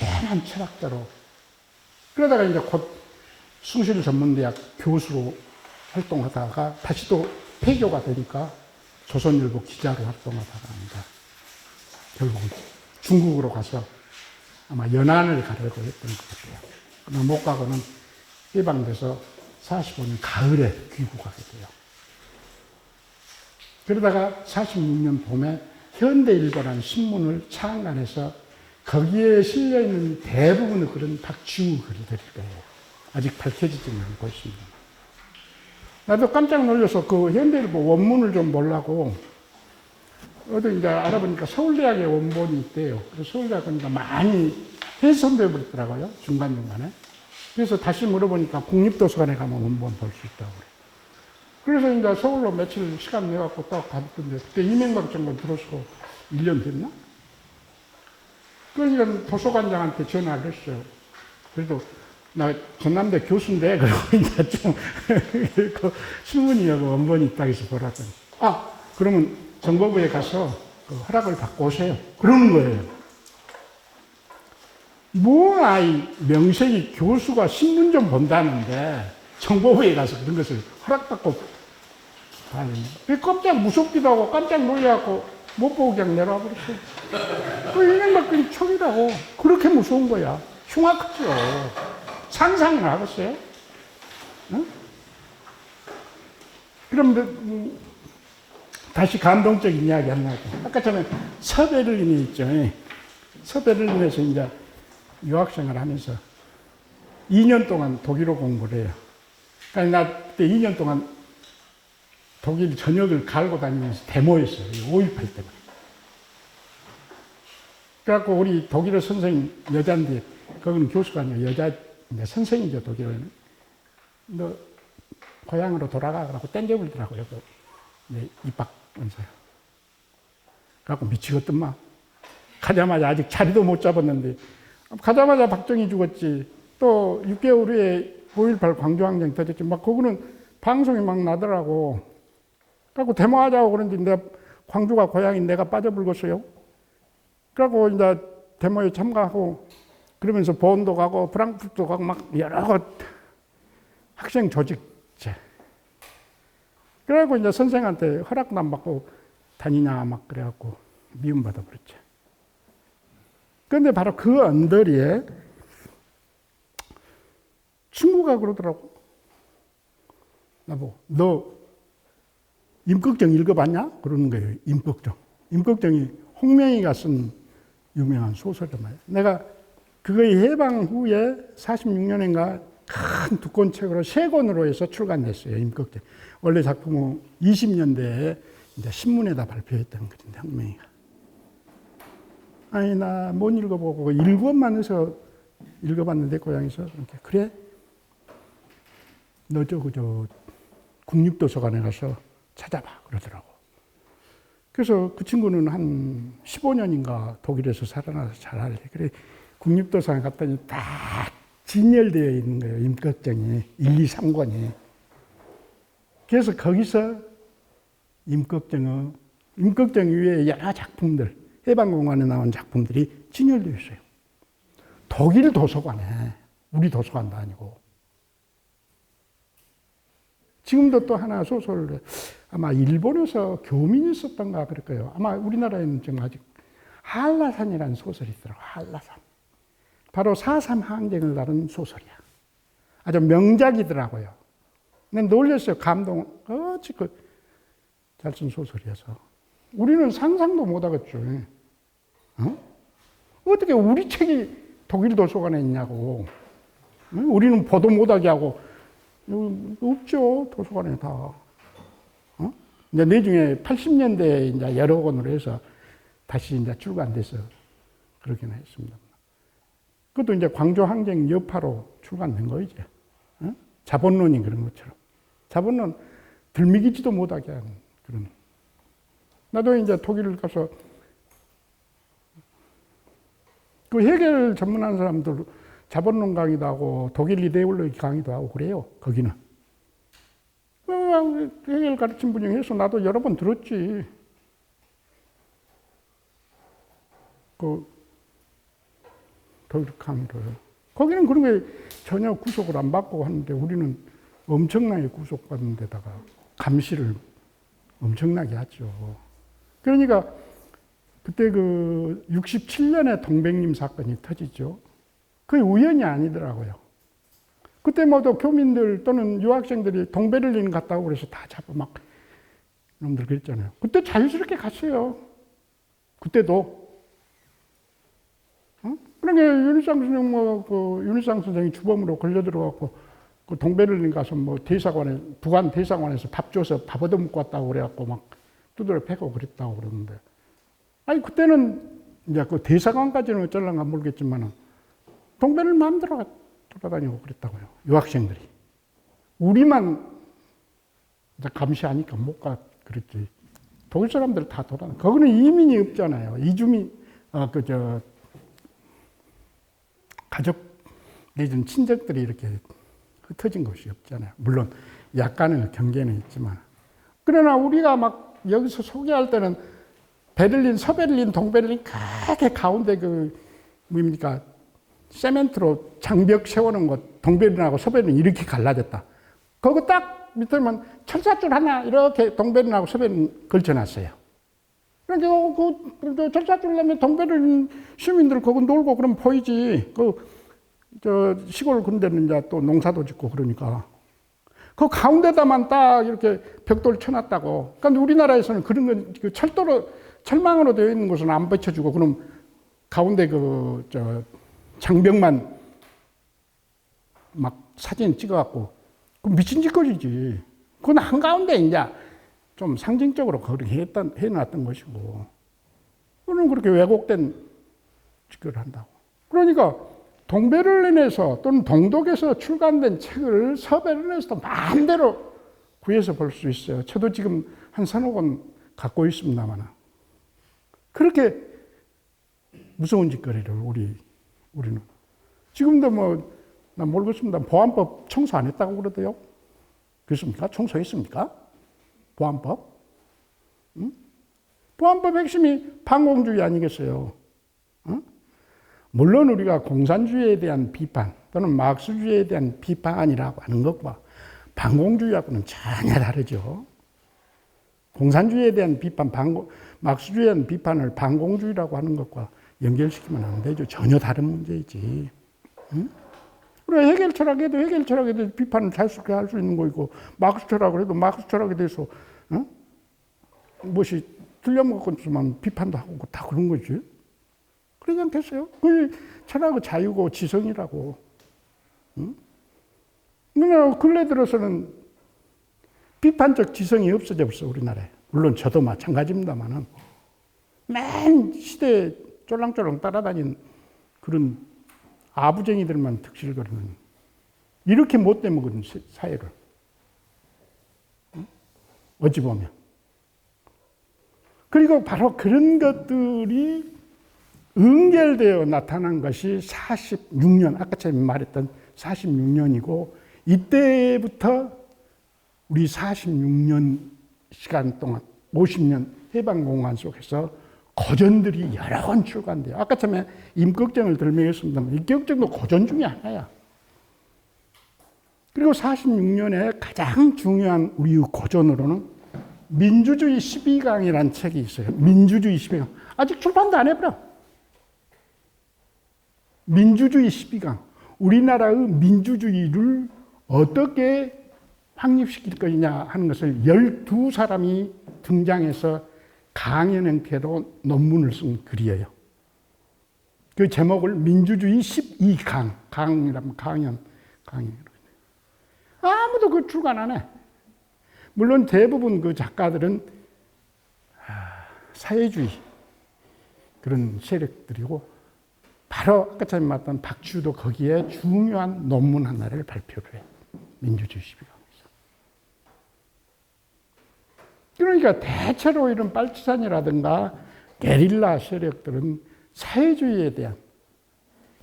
예한 철학자로 그러다가 이제 곧 숭실전문대학 교수로 활동하다가 다시 또 폐교가 되니까 조선일보 기자로 활동하다가 결국 중국으로 가서 아마 연안을 가려고 했던 것 같아요. 그러나 못 가고는 해방돼서 45년 가을에 귀국하게 돼요. 그러다가 46년 봄에 현대일보라는 신문을 창간해서 거기에 실려있는 대부분의 글은 박치우 글들일 거예요. 아직 밝혀지지는 않고 있습니다. 나도 깜짝 놀라서 그 현대일보 원문을 좀 보려고 어디 이제 알아보니까 서울대학에 원본이 있대요. 그래서 서울대학은 이제 많이 훼손되어 버렸더라고요. 중간중간에. 그래서 다시 물어보니까 국립도서관에 가면 원본 볼 수 있다고 그래요. 그래서 이제 서울로 며칠 시간 내갖고 딱 갔던데 그때 이명박 정권 들어서 1년 됐나? 그러니까 도서관장한테 전화를 했어요. 그래도 나 전남대 교수인데 그러고 이제 좀 그 신문이 여기 원본이 있다 해서 보라더니 그러면 정보부에 가서 그 허락을 받고 오세요. 그러는 거예요. 뭐 명색이 교수가 신문 좀 본다는데 정보부에 가서 그런 것을 허락받고 봐야 깜짝 무섭기도 하고 깜짝 놀래갖고 못 보고 그냥 내려와 버렸어요. 그 이명박근혜 촉이라고 그렇게 무서운 거야. 흉악하죠. 상상을 하겠어요? 응? 그럼 다시 감동적인 이야기 하려고. 아까 전에 서베를린이 있죠. 서베를린에서 이제 유학생을 하면서 2년 동안 독일어 공부를 해요. 그러니까 나 그때 2년 동안 독일 전역을 갈고 다니면서 데모했어요. 5.18 때문에. 그래갖고 우리 독일어 선생님 여자인데 거기는 교수가 아니고 여자 선생이죠. 독일어는. 너 고향으로 돌아가라고 땡겨버리더라고요. 입학 원서요. 그래갖고 미치겠더만. 가자마자 아직 자리도 못 잡았는데 가자마자 박정희 죽었지. 또 6개월 후에 5.18 광주항쟁 터졌지. 막 그거는 방송이 막 나더라고. 그래갖고 데모하자고 그러는데 내가 광주가 고향인 내가 빠져불겠어요. 그래갖고 이제 데모에 참가하고 그러면서 본도 가고 프랑크푸르트도 가고 막 여러 학생 조직제. 그래갖고 이제 선생한테 허락도 안 받고 다니냐 막 그래갖고 미움받아 버렸죠. 그런데 바로 그 언저리에 친구가 그러더라고. 나보고 너 임꺽정 읽어봤냐? 그러는 거예요. 임꺽정. 임꺽정이 홍명희가 쓴 유명한 소설이잖아요. 내가 그거의 해방 후에 46년인가 큰 두꺼운 책으로 3권으로 해서 출간됐어요. 임꺽정. 원래 작품은 20년대에 이제 신문에다 발표했던 글인데 홍명희가. 아니 나 못 읽어보고 1권만 해서 읽어봤는데 고향에서 이렇게 그래? 너 저 국립도서관에 가서 찾아봐 그러더라고. 그래서 그 친구는 한 15년인가 독일에서 살아나서 잘 알래. 그래 국립도서관 갔더니 딱 진열되어 있는 거예요. 임꺽정이 1, 2, 3권이. 그래서 거기서 임꺽정 위에 여러 작품들, 해방공간에 나온 작품들이 진열되어 있어요. 독일 도서관에, 우리 도서관도 아니고. 지금도 또 하나 소설, 아마 일본에서 교민이 썼던가 그럴 거예요. 아마 우리나라에는 지금 아직 한라산이라는 소설이 있더라고요. 한라산. 바로 4.3 항쟁을 다룬 소설이야. 아주 명작이더라고요. 근데 놀랐어요. 어찌 잘 쓴 소설이어서. 우리는 상상도 못 하겠죠. 어떻게 우리 책이 독일 도서관에 있냐고. 우리는 보도 못하게 하고. 없죠. 도서관에 다. 이제 나중에 80년대에 이제 여러 권으로 해서 다시 이제 출간돼서 그러긴 했습니다. 그것도 이제 광주항쟁 여파로 출간된 거 이제. 자본론이 그런 것처럼. 자본론 들미기지도 못하게 하는 그런. 나도 이제 독일을 가서 그 해결 전문하는 사람들 자본론 강의도 하고 독일 이데올로기 강의도 하고 그래요. 거기는. 해결 가르친 분이 해서 나도 여러 번 들었지. 그 독일 강의를. 거기는 그런 게 전혀 구속을 안 받고 하는데 우리는 엄청나게 구속받는 데다가 감시를 엄청나게 하죠. 그러니까 그때 그 67년에 동백림 사건이 터지죠. 그게 우연이 아니더라고요. 그때 모두 교민들 또는 유학생들이 동베를린 갔다고 그래서 다 잡아 막 놈들 그랬잖아요. 그때 자유스럽게 갔어요. 그때도. 그러니까 윤일상 선생 윤일상 선생이 주범으로 걸려 들어갔고 그 동베를린 가서 뭐 대사관에 북한 대사관에서 밥 줘서 밥 얻어 먹고 왔다고 그래갖고 막 두드려 패고 그랬다고 그러는데. 아니 그때는 이제 그 대사관까지는 어쩔란가 모르겠지만은. 동배를 마음대로 돌아다니고 그랬다고요. 유학생들이. 우리만 이제 감시하니까 못 가 그랬지. 독일 사람들 다 돌아다니고. 거기는 이민이 없잖아요. 이주민, 가족 내지는 친척들이 이렇게 흩어진 곳이 없잖아요. 물론 약간의 경계는 있지만. 그러나 우리가 막 여기서 소개할 때는 베를린, 서베를린, 동베를린 크게 가운데 뭡니까? 세멘트로 장벽 세워놓은 것, 동베를린하고 서베를린 이렇게 갈라졌다. 거기 딱 밑에만 철사줄 하나 이렇게 동베를린하고 서베를린 걸쳐놨어요. 그러니까 그 철사줄 내면 동베를린 시민들 거기 놀고 그러면 보이지. 시골 그런 데는 이제 또 농사도 짓고 그러니까. 그 가운데다만 딱 이렇게 벽돌 쳐놨다고. 그러니까 우리나라에서는 그런 건 철망으로 되어 있는 곳은 안 받쳐주고 그럼 가운데 장벽만 막 사진 찍어갖고, 그 미친 짓거리지. 그건 한가운데 이제 좀 상징적으로 그렇게 해놨던 것이고, 그는 그렇게 왜곡된 짓거리를 한다고. 그러니까 동베를린에서 또는 동독에서 출간된 책을 서베를린에서도 마음대로 구해서 볼 수 있어요. 저도 지금 한 서너 권 갖고 있습니다만. 그렇게 무서운 짓거리를 우리는. 지금도 난 모르겠습니다. 보안법 청소 안 했다고 그러대요. 그렇습니까? 청소했습니까? 보안법? 응? 보안법 핵심이 반공주의 아니겠어요? 응? 물론 우리가 공산주의에 대한 비판 또는 마크스주의에 대한 비판이라고 하는 것과 반공주의하고는 전혀 다르죠. 공산주의에 대한 비판, 마크스주의에 대한 비판을 반공주의라고 하는 것과 연결시키면 안 되죠. 전혀 다른 문제이지. 응? 그래, 해결 철학에 대해서 비판을 자유롭게 할 수 있는 거이고, 마크스 철학을 해도 마크스 철학에 대해서, 무엇이 틀려먹었지만 비판도 하고 다 그런 거지. 그러지 않겠어요? 그 철학의 자유고 지성이라고. 응? 그러나 근래 들어서는 비판적 지성이 없어졌어, 우리나라에. 물론 저도 마찬가지입니다만은. 맨 시대에 쫄랑쫄랑 따라다닌 그런 아부쟁이들만 득실거리는, 이렇게 못돼 먹은 사회를. 어찌 보면. 그리고 바로 그런 것들이 연결되어 나타난 것이 46년, 아까 제가 말했던 46년이고, 이때부터 우리 46년 시간 동안 50년 해방공간 속에서 고전들이 여러 권 출간돼요. 아까 처음에 임꺽정을 들먹였습니다만 임꺽정도 고전 중에 하나야. 그리고 46년에 가장 중요한 우리 고전으로는 민주주의 12강이라는 책이 있어요. 민주주의 12강. 아직 출판도 안 해버려. 민주주의 12강. 우리나라의 민주주의를 어떻게 확립시킬 것이냐 하는 것을 12사람이 등장해서 강연 형태로 논문을 쓴 글이에요. 그 제목을 민주주의 12강. 강이라면 강연. 아무도 그 출간 안 해. 물론 대부분 그 작가들은 사회주의 그런 세력들이고, 바로 아까 전에 말했던 박주도 거기에 중요한 논문 하나를 발표를 해요. 민주주의 12강에서. 그러니까 대체로 이런 빨치산이라든가 게릴라 세력들은 사회주의에 대한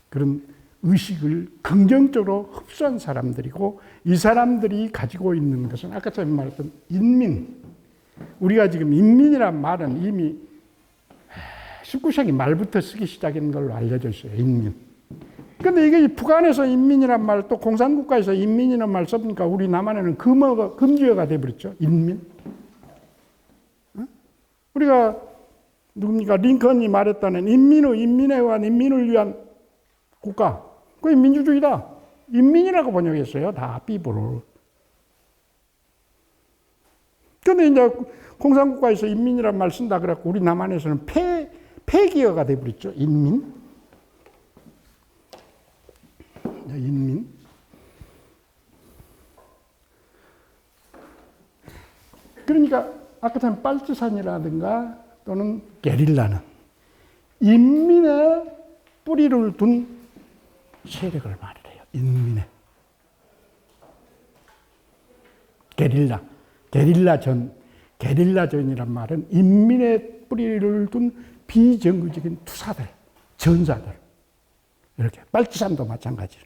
그런 의식을 긍정적으로 흡수한 사람들이고, 이 사람들이 가지고 있는 것은 아까 전에 말했던 인민. 우리가 지금 인민이란 말은 이미 19세기 말부터 쓰기 시작한 걸로 알려져 있어요. 인민. 근데 이게 북한에서 인민이란 말, 또 공산국가에서 인민이라는 말 써보니까 우리 남한에는 금지어가 돼버렸죠. 인민. 우리가 누굽니까? 링컨이 말했다는 인민에 의한 인민을 위한 국가. 그게 민주주의다. 인민이라고 번역했어요. 다 삐부를. 근데 이제 공산국가에서 인민이란 말 쓴다 그래갖고 우리 남한에서는 폐기어가 돼버렸죠. 인민. 인민. 그러니까 아까 전에 빨치산이라든가 또는 게릴라는 인민의 뿌리를 둔 세력을 말해요. 인민의. 게릴라전이란 말은 인민의 뿌리를 둔 비정규적인 투사들, 전사들. 이렇게. 빨치산도 마찬가지로.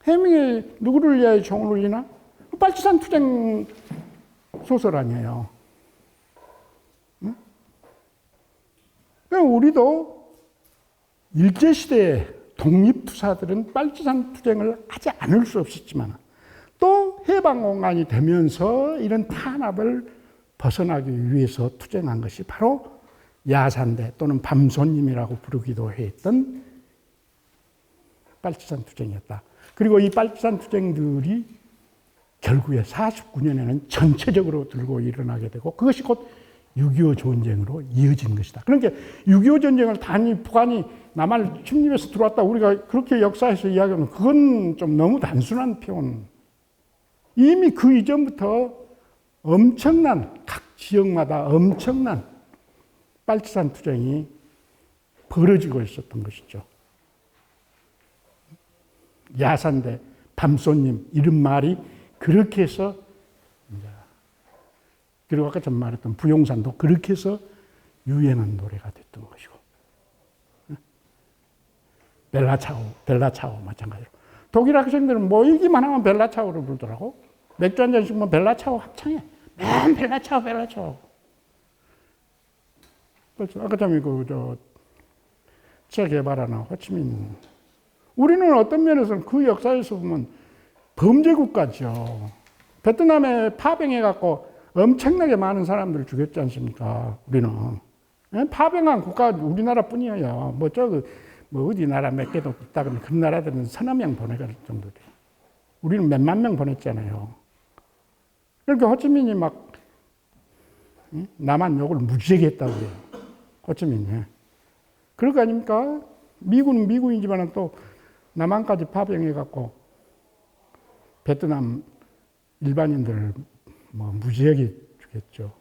해밍이 누구를 위하여 총을 울리나? 빨치산 투쟁 소설 아니에요. 우리도 일제시대의 독립투사들은 빨치산 투쟁을 하지 않을 수 없었지만, 또 해방공간이 되면서 이런 탄압을 벗어나기 위해서 투쟁한 것이 바로 야산대 또는 밤손님이라고 부르기도 했던 빨치산 투쟁이었다. 그리고 이 빨치산 투쟁들이 결국에 49년에는 전체적으로 들고 일어나게 되고, 그것이 곧 6.25 전쟁으로 이어진 것이다. 그러니까 6.25 전쟁을 단히 북한이 남한을 침입해서 들어왔다, 우리가 그렇게 역사에서 이야기하면 그건 좀 너무 단순한 표현. 이미 그 이전부터 엄청난, 각 지역마다 엄청난 빨치산 투쟁이 벌어지고 있었던 것이죠. 야산대, 밤손님 이런 말이 그렇게 해서, 그리고 아까 전 말했던 부용산도 그렇게 해서 유행한 노래가 됐던 것이고, 벨라차오 마찬가지로. 독일 학생들은 모이기만 하면 벨라차오를 부르더라고. 맥주 한 잔씩 먹으면 벨라차오 합창해. 맨 벨라차오. 아까 전에 체게바라나 호치민. 우리는 어떤 면에서는 그 역사에서 보면 범죄 국가죠. 베트남에 파병해갖고 엄청나게 많은 사람들을 죽였지 않습니까? 우리는. 파병한 국가가 우리나라뿐이에요. 어디 나라 몇 개도 없다 그러면 그 나라들은 서너 명 보내갈 정도 돼. 우리는 몇만 명 보냈잖아요. 그러니까 호치민이 막 남한 욕을 무지하게 했다고 그래요. 호치민이. 그럴 거 아닙니까? 미군은 미군이지만 또 남한까지 파병해갖고 베트남 일반인들을 무지하게 죽였죠.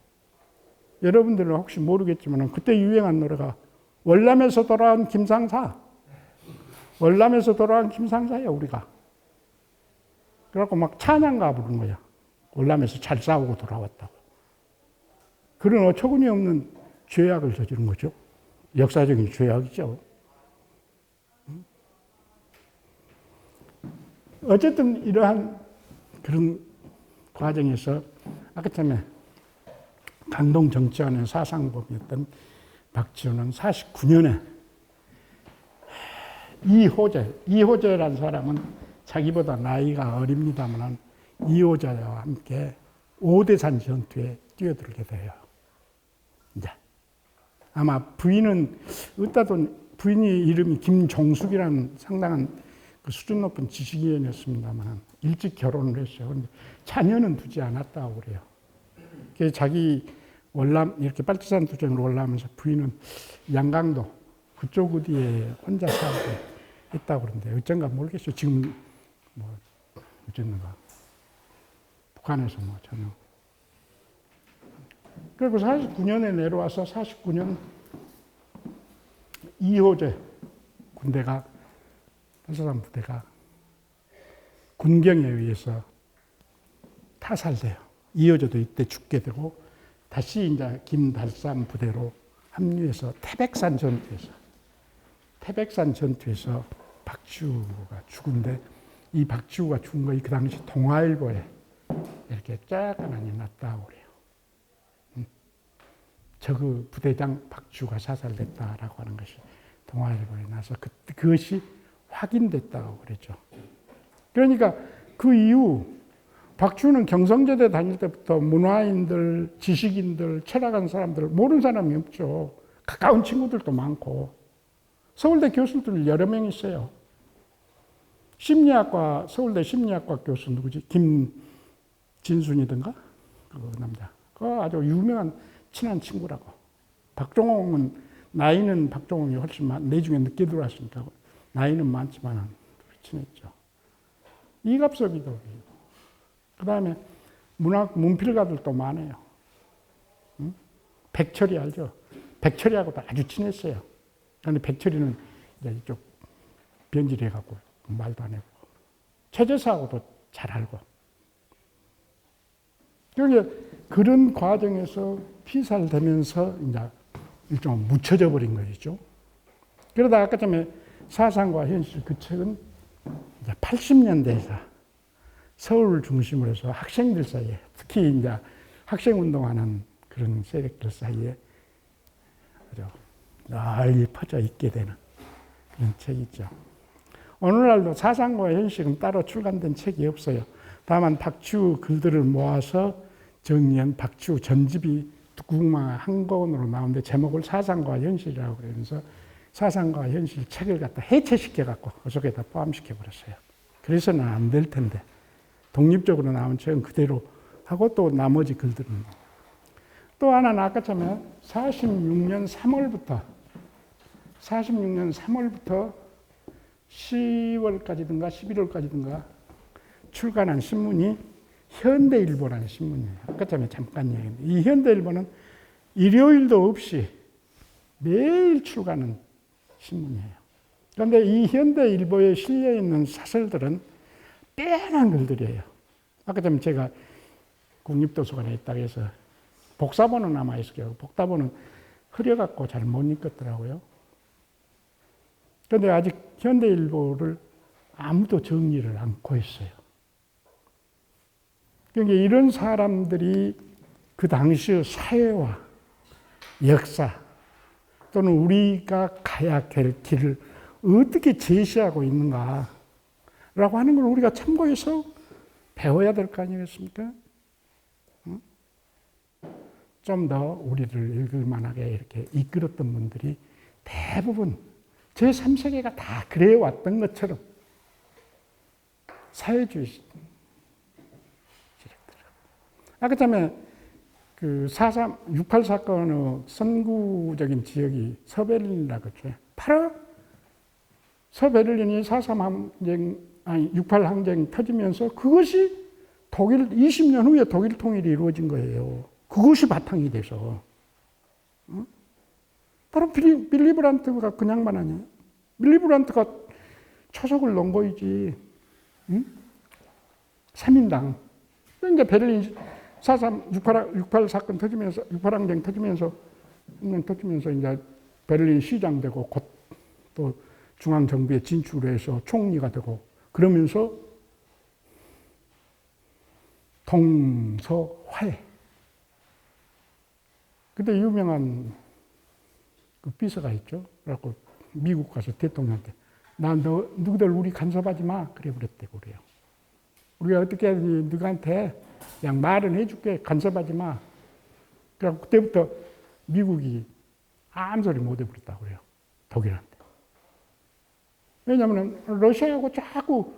여러분들은 혹시 모르겠지만 그때 유행한 노래가 월남에서 돌아온 김상사예요, 우리가. 그래갖고 막 찬양가 부른 거야. 월남에서 잘 싸우고 돌아왔다고. 그런 어처구니 없는 죄악을 저지른 거죠. 역사적인 죄악이죠. 어쨌든 이러한 그런 과정에서 아까 전에 강동 정치원의 사상범이었던 박지훈은 49년에 이호재라는 사람은 자기보다 나이가 어립니다만 이호재와 함께 오대산 전투에 뛰어들게 돼요. 이제 아마 부인은 부인이 이름이 김종숙이라는 상당한 그 수준 높은 지식인이었습니다만 일찍 결혼을 했어요. 그런데 자녀는 두지 않았다고 그래요. 그래서 자기 이렇게 빨치산 투쟁을 올라오면서 부인은 양강도 그쪽 어디에 혼자 살고 있다고 그러는데 어쩐가 모르겠어요. 지금 뭐 어쨌는가 북한에서 뭐 전혀. 그리고 49년에 내려와서 49년 이호재 군대가 빨치산 부대가 군경에 의해서 타살돼요. 이호재도 이때 죽게 되고 다시 이제 김달산 부대로 합류해서 태백산 전투에서 박지우가 죽은데 이 박지우가 죽은 거이 그 당시 동아일보에 이렇게 쫙가만히 났다고 그래요. 저그 부대장 박지우가 사살됐다라고 하는 것이 동아일보에 나서 그것이 확인됐다고 그랬죠. 그러니까 그 이후 박지우는 경성제대 다닐 때부터 문화인들, 지식인들, 철학한 사람들 모르는 사람이 없죠. 가까운 친구들도 많고 서울대 교수들 여러 명 있어요. 서울대 심리학과 교수 누구지? 김진순이든가? 그 남자. 그 아주 유명한 친한 친구라고. 박종홍은 나이는 박종홍이 훨씬 내중에 늦게 들어왔으니까 나이는 많지만 친했죠. 이갑석이도 그 다음에 문필가들도 많아요. 응? 백철이 알죠? 백철이하고도 아주 친했어요. 그런데 백철이는 이제 이쪽 변질해갖고 말도 안 하고. 최재사하고도 잘 알고. 그러니까 그런 과정에서 피살되면서 이제 일종의 묻혀져 버린 것이죠. 그러다 아까 전에 사상과 현실 그 책은 이제 80년대에서 서울을 중심으로 해서 학생들 사이에 특히 이제 학생운동하는 그런 세력들 사이에 아주 널리 퍼져 있게 되는 그런 책이죠. 오늘날도 사상과 현실은 따로 출간된 책이 없어요. 다만 박지우 글들을 모아서 정리한 박지우 전집이 국문학 한 권으로 나오는데 제목을 사상과 현실이라고 그러면서 사상과 현실 책을 갖다 해체시켜갖고 그 속에다 포함시켜버렸어요. 그래서는 안 될 텐데 독립적으로 나온 책은 그대로 하고 또 나머지 글들은 또 하나는 아까 전에 46년 3월부터 10월까지든가 11월까지든가 출간한 신문이 현대일보라는 신문이에요. 아까 전에 잠깐 얘기했는데 이 현대일보는 일요일도 없이 매일 출간하는 신문이에요. 그런데 이 현대일보에 실려있는 사설들은 빼어난 글들이에요. 아까 전에 제가 국립도서관에 있다고 해서 복사본은 남아있을 거예요. 복사본은 흐려갖고 잘 못 읽겠더라고요. 그런데 아직 현대일보를 아무도 정리를 않고 있어요. 그러니까 이런 사람들이 그 당시의 사회와 역사 또는 우리가 가야 될 길을 어떻게 제시하고 있는가라고 하는 걸 우리가 참고해서 배워야 될 거 아니겠습니까? 좀 더 우리를 읽을 만하게 이렇게 이끌었던 분들이 대부분 제3세계가 다 그래 왔던 것처럼 사회주의 아까 전에 그 6.8 사건의 선구적인 지역이 서베를린이라고 했죠. 바로 서베를린이 6.8 항쟁 터지면서 그것이 20년 후에 독일 통일이 이루어진 거예요. 그것이 바탕이 돼서. 바로 빌리 브란트가 그냥만 아니에요. 빌리 브란트가 초석을 놓은 거이지. 3인당. 그러니까 베를린 4.3, 6.8 사건 터지면서, 6.8 항쟁 터지면서 이제 베를린 시장되고 곧 또 중앙정부에 진출해서 총리가 되고 그러면서 동서화해. 그때 유명한 그 비서가 있죠. 그래갖고 미국 가서 대통령한테 너희들 우리 간섭하지 마. 그래 버렸대고 그래요. 우리가 어떻게 해야 되니 너희한테 그냥 말은 해줄게. 간섭하지 마. 그래갖고 그때부터 미국이 아무 소리 못 해버렸다고 그래요. 독일한테. 왜냐하면 러시아하고 자꾸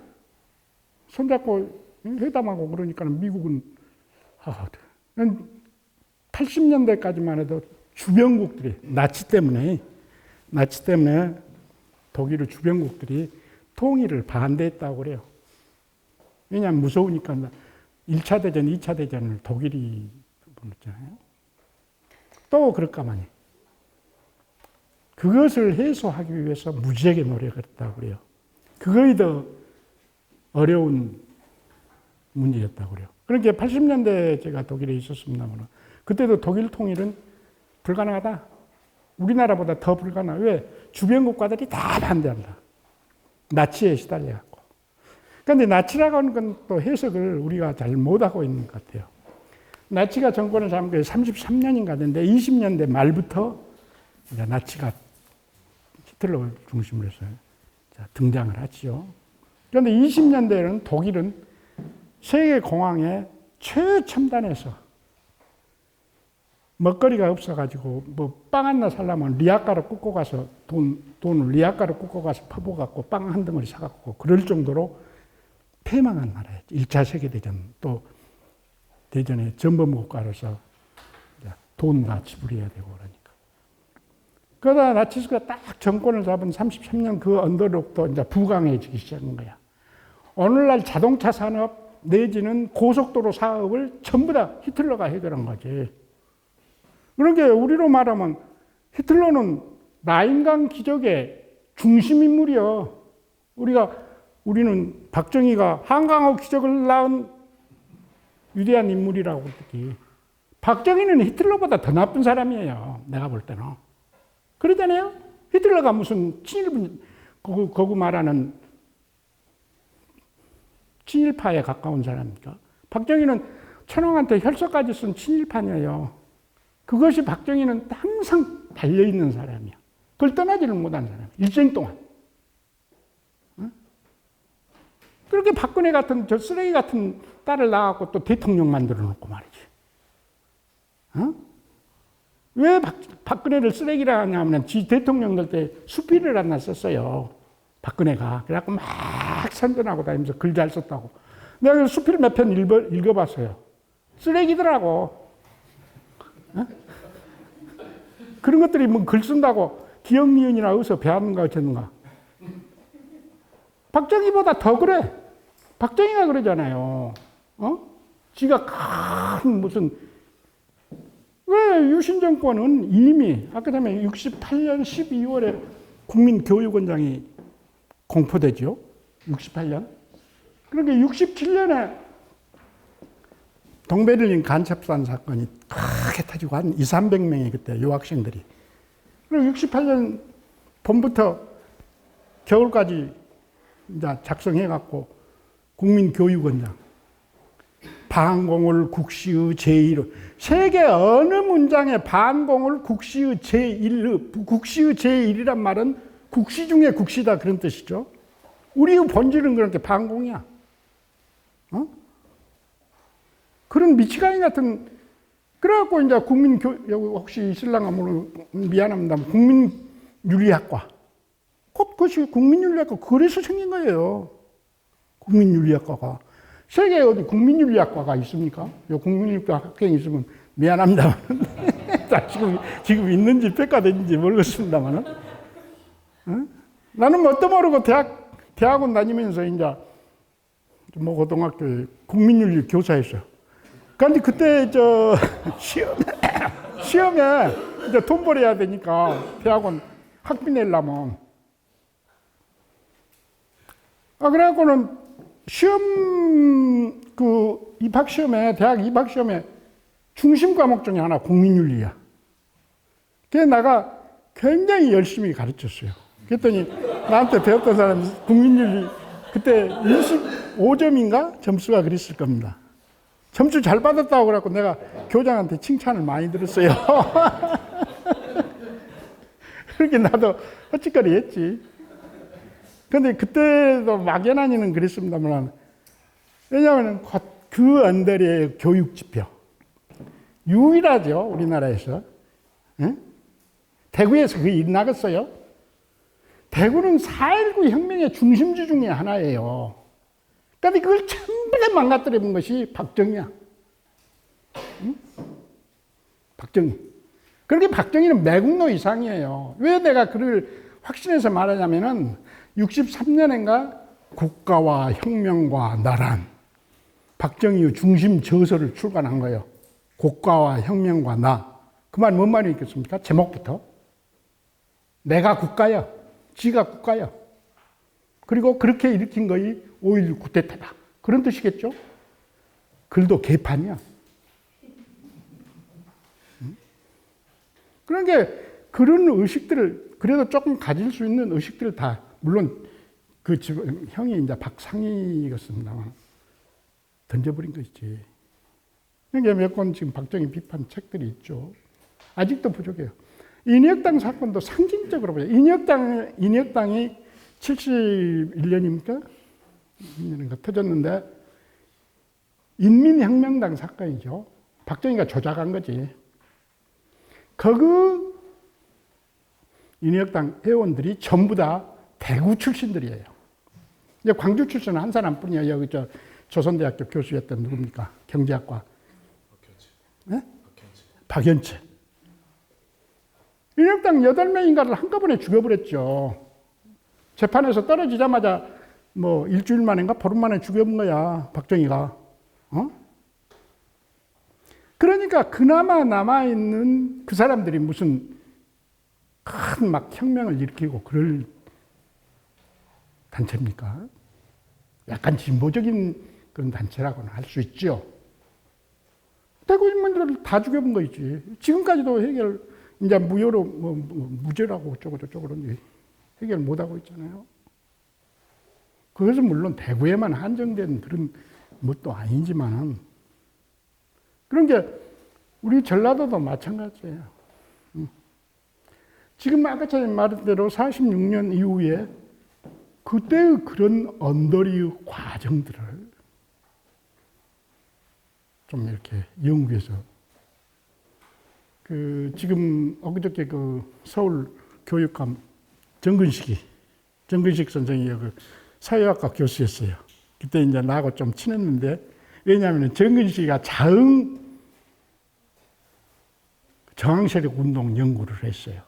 손잡고 회담하고 그러니까 미국은 80년대까지만 해도 주변국들이 나치 때문에 독일의 주변국들이 통일을 반대했다고 그래요. 왜냐하면 무서우니까 1차 대전, 2차 대전을 독일이 벌였잖아요. 또 그럴까만이. 그것을 해소하기 위해서 무지하게 노력을 했다고 그래요. 그거에 더 어려운 문제였다고 그래요. 그러니까 80년대 제가 독일에 있었습니다만 그때도 독일 통일은 불가능하다. 우리나라보다 더 불가능하다. 왜? 주변 국가들이 다 반대한다. 나치에 시달려갖고. 그런데 나치라고 하는 건 또 해석을 우리가 잘 못하고 있는 것 같아요. 나치가 정권을 잡은 게 33년인가 됐는데 20년대 말부터 이제 나치가 히틀러 중심으로 해서 등장을 하죠. 그런데 20년대에는 독일은 세계 공황의 최첨단에서 먹거리가 없어가지고 뭐 빵 하나 살려면 리아카를 꽂고 가서 돈을 리아카를 꽂고 가서 퍼부어갖고 빵 한 덩어리 사갖고 그럴 정도로 패망한 나라예요. 1차 세계대전 또 대전에 전범국가로서 돈 다 지불해야 되고 그러니까. 그러다 나치스가 딱 정권을 잡은 33년 그 언더록도 이제 부강해지기 시작한 거야. 오늘날 자동차 산업 내지는 고속도로 사업을 전부 다 히틀러가 해결한 거지. 그러니까 우리로 말하면 히틀러는 라인강 기적의 중심 인물이야. 우리는 박정희가 한강호 기적을 낳은 위대한 인물이라고 그러지. 박정희는 히틀러보다 더 나쁜 사람이에요. 내가 볼 때는. 그러잖아요. 히틀러가 무슨 거기 말하는 친일파에 가까운 사람입니까? 박정희는 천황한테 혈서까지 쓴 친일파녀예요. 그것이 박정희는 항상 달려있는 사람이야. 그걸 떠나지를 못한 사람이야. 일생 동안. 응? 그렇게 박근혜 같은 저 쓰레기 같은 딸을 낳아갖고 또 대통령 만들어 놓고 말이지. 응? 왜 박근혜를 쓰레기라 하냐면 지 대통령 될 때 수필을 하나 썼어요. 박근혜가. 그래갖고 막 선전하고 다니면서 글 잘 썼다고. 내가 수필 몇 편 읽어봤어요. 쓰레기더라고. 어? 그런 것들이 뭐 글 쓴다고 기억 니은이나 어디서 배웠는가 어쨌는가. 박정희보다 더 그래. 박정희가 그러잖아요. 지가 큰 무슨 왜 유신 정권은 이미 아까 전에 68년 12월에 국민교육원장이 공포되죠. 68년. 그러니까 67년에 동베를린 간첩산 사건이 크게 터지고 한 200~300명이 그때 유학생들이. 그리고 68년 봄부터 겨울까지 이제 작성해갖고 국민교육원장. 반공을 국시의 제1로. 세계 어느 문장에 반공을 국시의 제1로. 국시의 제1이란 말은 국시 중에 국시다 그런 뜻이죠. 우리의 본질은 그렇게 반공이야. 그런 미치광이 같은, 그래갖고 이제 혹시 신랑아 미안합니다. 국민윤리학과. 그것이 국민윤리학과, 그래서 생긴 거예요. 국민윤리학과가. 세계에 어디 국민윤리학과가 있습니까? 국민윤리학과 학생이 있으면 미안합니다. 지금 있는지 백과된지 모르겠습니다만. 나는 뭣도 모르고 대학원 다니면서 이제 뭐 고등학교에 국민윤리 교사였어요. 그런데 그때 시험에 이제 돈 벌어야 되니까 대학원 학비 내려면. 그래갖고는 시험, 입학시험에, 대학 입학시험에 중심 과목 중에 하나 국민윤리야. 그래서 내가 굉장히 열심히 가르쳤어요. 그랬더니 나한테 배웠던 사람이 국민윤리 그때 25점인가 점수가 그랬을 겁니다. 점수 잘 받았다고 그래갖고 내가 교장한테 칭찬을 많이 들었어요. 그렇게 나도 헛짓거리 했지. 근데 그때도 막연하니는 그랬습니다만, 왜냐하면 그 언더리의 교육 지표. 유일하죠, 우리나라에서. 응? 대구에서 그게 나갔어요. 대구는 4.19 혁명의 중심지 중에 하나예요. 근데 그걸 전부 다 망가뜨려 본 것이 박정희야. 응? 박정희. 그렇게 박정희는 매국노 이상이에요. 왜 내가 그를 확신해서 말하냐면은 63년인가 국가와 혁명과 나란 박정희의 중심 저서를 출간한 거예요. 국가와 혁명과 나. 그 말 뭔 말이 있겠습니까? 제목부터. 내가 국가야. 지가 국가야. 그리고 그렇게 일으킨 거이 5.16 쿠데타다. 그런 뜻이겠죠? 글도 개판이야. 그러니까 그런 의식들을 그래도 조금 가질 수 있는 의식들을 다 물론 그 형이 이제 박상희였습니다만 던져버린 것이지. 그러니까 몇 권 지금 박정희 비판 책들이 있죠. 아직도 부족해요. 인혁당 사건도 상징적으로 보죠. 인혁당이 71년입니까? 1년인가 터졌는데 인민혁명당 사건이죠. 박정희가 조작한 거지. 그 인혁당 회원들이 전부 다 대구 출신들이에요. 이제 광주 출신은 한 사람뿐이에요. 여기 조선대학교 교수였던 누굽니까? 경제학과. 박현채. 네? 박현채. 인혁당 8명인가를 한꺼번에 죽여버렸죠. 재판에서 떨어지자마자 뭐 일주일 만인가 보름 만에 죽여본 거야. 박정희가. 그러니까 그나마 남아있는 그 사람들이 무슨 큰 막 혁명을 일으키고 그럴 단체입니까? 약간 진보적인 그런 단체라고는 할 수 있죠. 대구 인민들을 다 죽여본 거지. 지금까지도 해결, 이제 무효로, 무죄라고 어쩌고저쩌고 해결 못하고 있잖아요. 그것은 물론 대구에만 한정된 그런 것도 아니지만은, 그런 게 우리 전라도도 마찬가지예요. 지금 아까 전에 말한 대로 46년 이후에 그때의 그런 언더리의 과정들을 좀 이렇게 연구해서 지금 엊그저께 서울 교육감 정근식 선생이 사회학과 교수였어요. 그때 이제 나하고 좀 친했는데, 왜냐하면 정근식이가 저항세력 운동 연구를 했어요.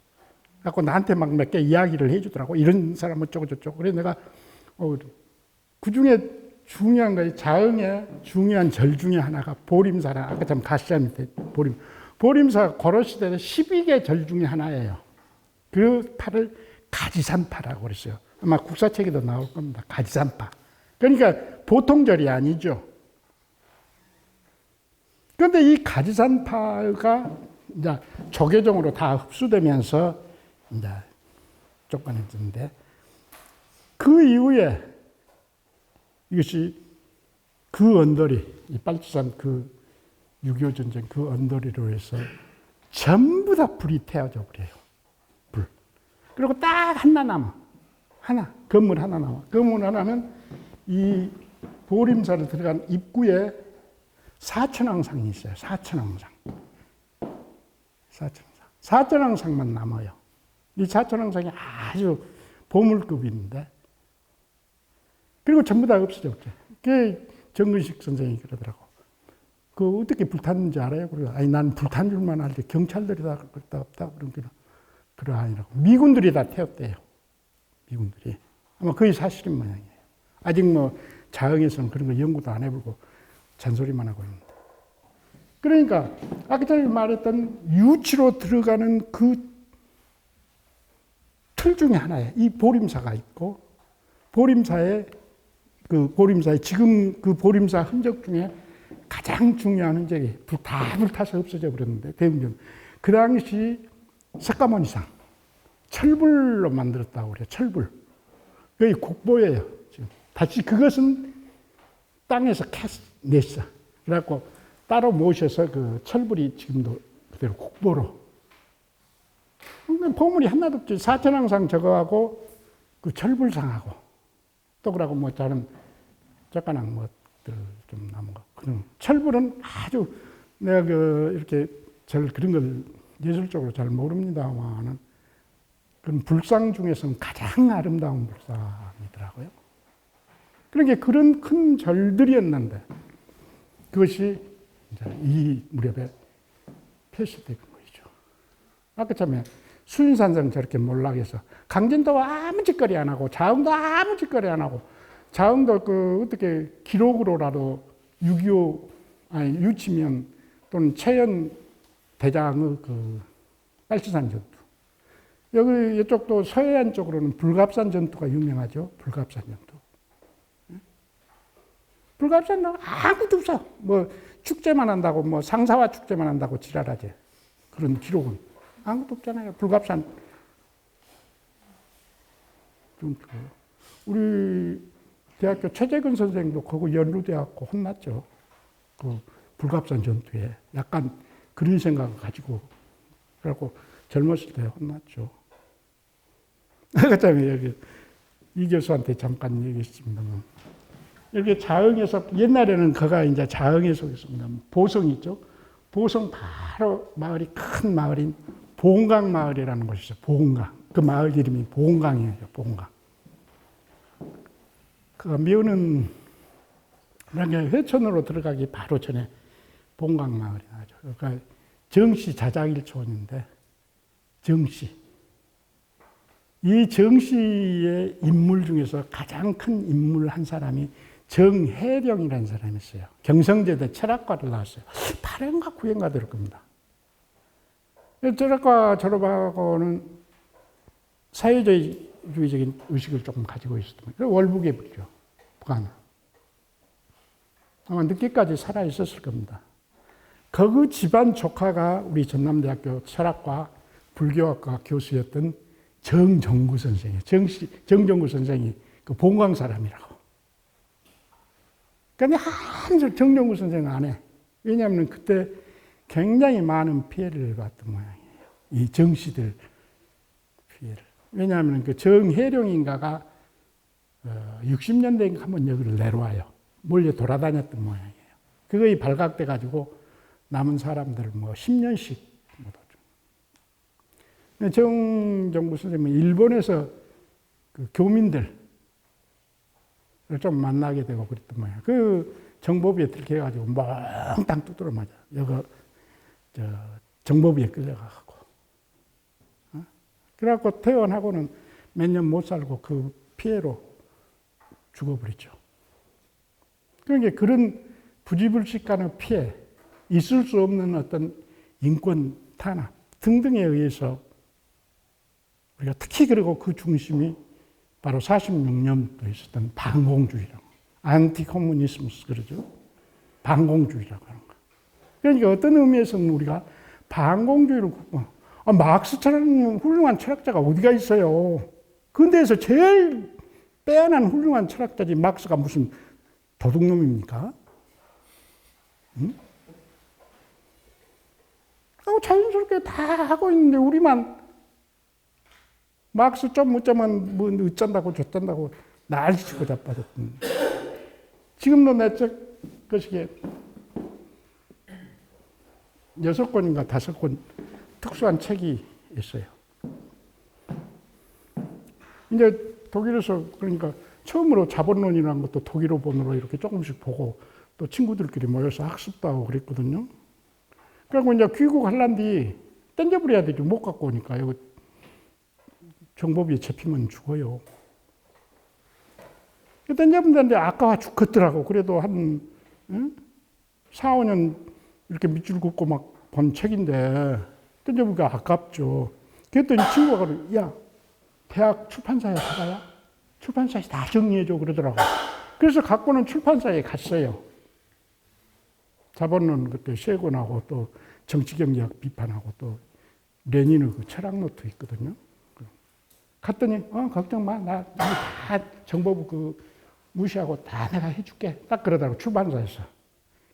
그래서 나한테 막 몇 개 이야기를 해주더라고. 이런 사람 어쩌고저쩌고. 그래서 내가 그 중에 중요한 거예요. 자흥의 중요한 절 중에 하나가 보림사라. 아까 참 가시장한테 보림사가 고려시대의 12개 절 중에 하나예요. 그 파를 가지산파라고 그랬어요. 아마 국사책에도 나올 겁니다. 가지산파. 그러니까 보통 절이 아니죠. 그런데 이 가지산파가 이제 조계종으로 다 흡수되면서 이제 쫓겨냈는데, 그 이후에 이것이 그 언더리, 이 빨치산 6.25 전쟁 그 언더리로 해서 전부 다 불이 태워져 버려요. 불. 그리고 딱 하나 남아. 건물 하나 남아. 건물 하나는 이 보림사로 들어간 입구에 사천왕상이 있어요. 사천왕상. 사천왕상만 남아요. 이 사천왕상이 아주 보물급인데, 그리고 전부 다 없어졌죠. 그게 정근식 선생이 그러더라고. 어떻게 불탔는지 알아요? 그래서, 아니, 난 불탄 줄만 알지. 경찰들이 다 그랬다 없다. 그러하니라고. 미군들이 다 태웠대요. 미군들이. 아마 거의 사실인 모양이에요. 아직 자흥에서는 그런 거 연구도 안 해보고 잔소리만 하고 있는데. 그러니까, 아까 전에 말했던 유치로 들어가는 그 틀 중에 하나예요. 이 보림사가 있고, 보림사의 지금 그 보림사 흔적 중에 가장 중요한 흔적이 다 불타서 없어져 버렸는데, 대웅전. 그 당시 석가모니상, 철불로 만들었다고 그래요. 철불. 거의 국보예요. 지금. 다시 그것은 땅에서 냈어. 그래갖고 따로 모셔서 그 철불이 지금도 그대로 국보로. 보물이 하나도 없지. 사천왕상 저거하고 그 철불상하고 또 그러고 뭐 다른 작가랑 뭐들 좀 남은 거. 그런 철불은 아주 내가 그 이렇게 잘 그런 걸 예술적으로 잘 모릅니다만은 그런 불상 중에서는 가장 아름다운 불상이더라고요. 그러니까 그런 큰 절들이었는데 그것이 이제 이 무렵에 폐쇄되는 거죠. 아까 처음에 수인산성 저렇게 몰락해서 강진도 아무 짓거리 안 하고 자흥도 아무 짓거리 안 하고 자흥도 그 어떻게 기록으로라도 6.25 아니 유치면 또는 최연 대장의 그 빨치산 전투. 여기 이쪽도 서해안 쪽으로는 불갑산 전투가 유명하죠. 불갑산 전투. 불갑산은 아무도 없어. 뭐 축제만 한다고 뭐 상사화 축제만 한다고 지랄하지. 그런 기록은 아무도 없잖아요. 불갑산 전투. 우리 대학교 최재근 선생도 그거 연루돼갖고 혼났죠. 그 불갑산 전투에 약간 그런 생각을 가지고 그래갖고 젊었을 때 혼났죠. 그다음에 여기 이 교수한테 잠깐 얘기했습니다만 여기 자흥에서 옛날에는 그가 이제 자흥에 속했습니다. 보성 있죠. 보성 바로 마을이 큰 마을인 보은강 마을이라는 곳이 있어요. 보은강. 그 마을 이름이 보은강이에요. 보은강. 그 미우는 회천으로 들어가기 바로 전에 보은강 마을이 나죠. 그러니까 정씨 자작일촌인데 정씨. 이 정씨의 인물 중에서 가장 큰 인물 한 사람이 정혜령이라는 사람이 있어요. 경성제대 철학과를 나왔어요. 8회인가 9회인가 될 겁니다. 철학과 졸업하고는 사회주의적인 의식을 조금 가지고 있었던 거예요. 월북에 불죠. 북한으로. 아마 늦게까지 살아 있었을 겁니다. 그 집안 조카가 우리 전남대학교 철학과 불교학과 교수였던 정정구 선생이에요. 정정구 선생이 그 본강 사람이라고. 근데 한줄 정정구 선생은 안 해. 왜냐하면 그때 굉장히 많은 피해를 봤던 모양이에요. 이 정씨들 피해를. 왜냐하면 그 정혜령인가가 60년대에 한번 여기를 내려와요. 몰려 돌아다녔던 모양이에요. 그거에 발각돼가지고 남은 사람들 뭐 10년씩 정정구 선생님은 일본에서 그 교민들을 좀 만나게 되고 그랬던 모양이에요. 그 정보비에 들켜가지고 몽땅 두드려 맞아. 여기 정보비에 끌려가고. 그래갖고 퇴원하고는 몇 년 못 살고 그 피해로 죽어버렸죠. 그러니까 그런 부지불식간의 피해, 있을 수 없는 어떤 인권 탄압 등등에 의해서 우리가 특히 그리고 그 중심이 바로 46년도에 있었던 반공주의라고. 안티커뮤니스무스 그러죠. 반공주의라고 하는 거. 그러니까 어떤 의미에서는 우리가 반공주의를 마르크스처럼 훌륭한 철학자가 어디가 있어요. 근대에서 제일 빼어난 훌륭한 철학자지 마르크스가 무슨 도둑놈입니까? 응? 자연스럽게 다 하고 있는데 우리만 마르크스 좀 어쩌면 뭐 어쩐다고 저쩐다고 난리치고 자빠졌던. 지금도 내적 것이게 6권인가 5권 특수한 책이 있어요. 이제 독일에서 그러니까 처음으로 자본론이라는 것도 독일어본으로 이렇게 조금씩 보고 또 친구들끼리 모여서 학습도 하고 그랬거든요. 그리고 이제 귀국하려는 뒤 땡겨버려야 되죠. 못 갖고 오니까. 이거 정보비에 잡히면 죽어요. 땡겨보는데 아까워 죽겠더라고. 그래도 한 4, 5년 이렇게 밑줄 긋고 막 본 책인데 땡겨보니까 아깝죠. 그랬더니 친구가 그래, 야, 대학 출판사에 가봐야 출판사에서 다 정리해줘 그러더라고. 그래서 갖고는 출판사에 갔어요. 자본론 그때 셰곤하고 또 정치경제학 비판하고 또 레닌의 그 철학 노트 있거든요. 갔더니 걱정 마. 나 다 정보부 그 무시하고 다 내가 해줄게. 딱 그러더라고 출판사에서.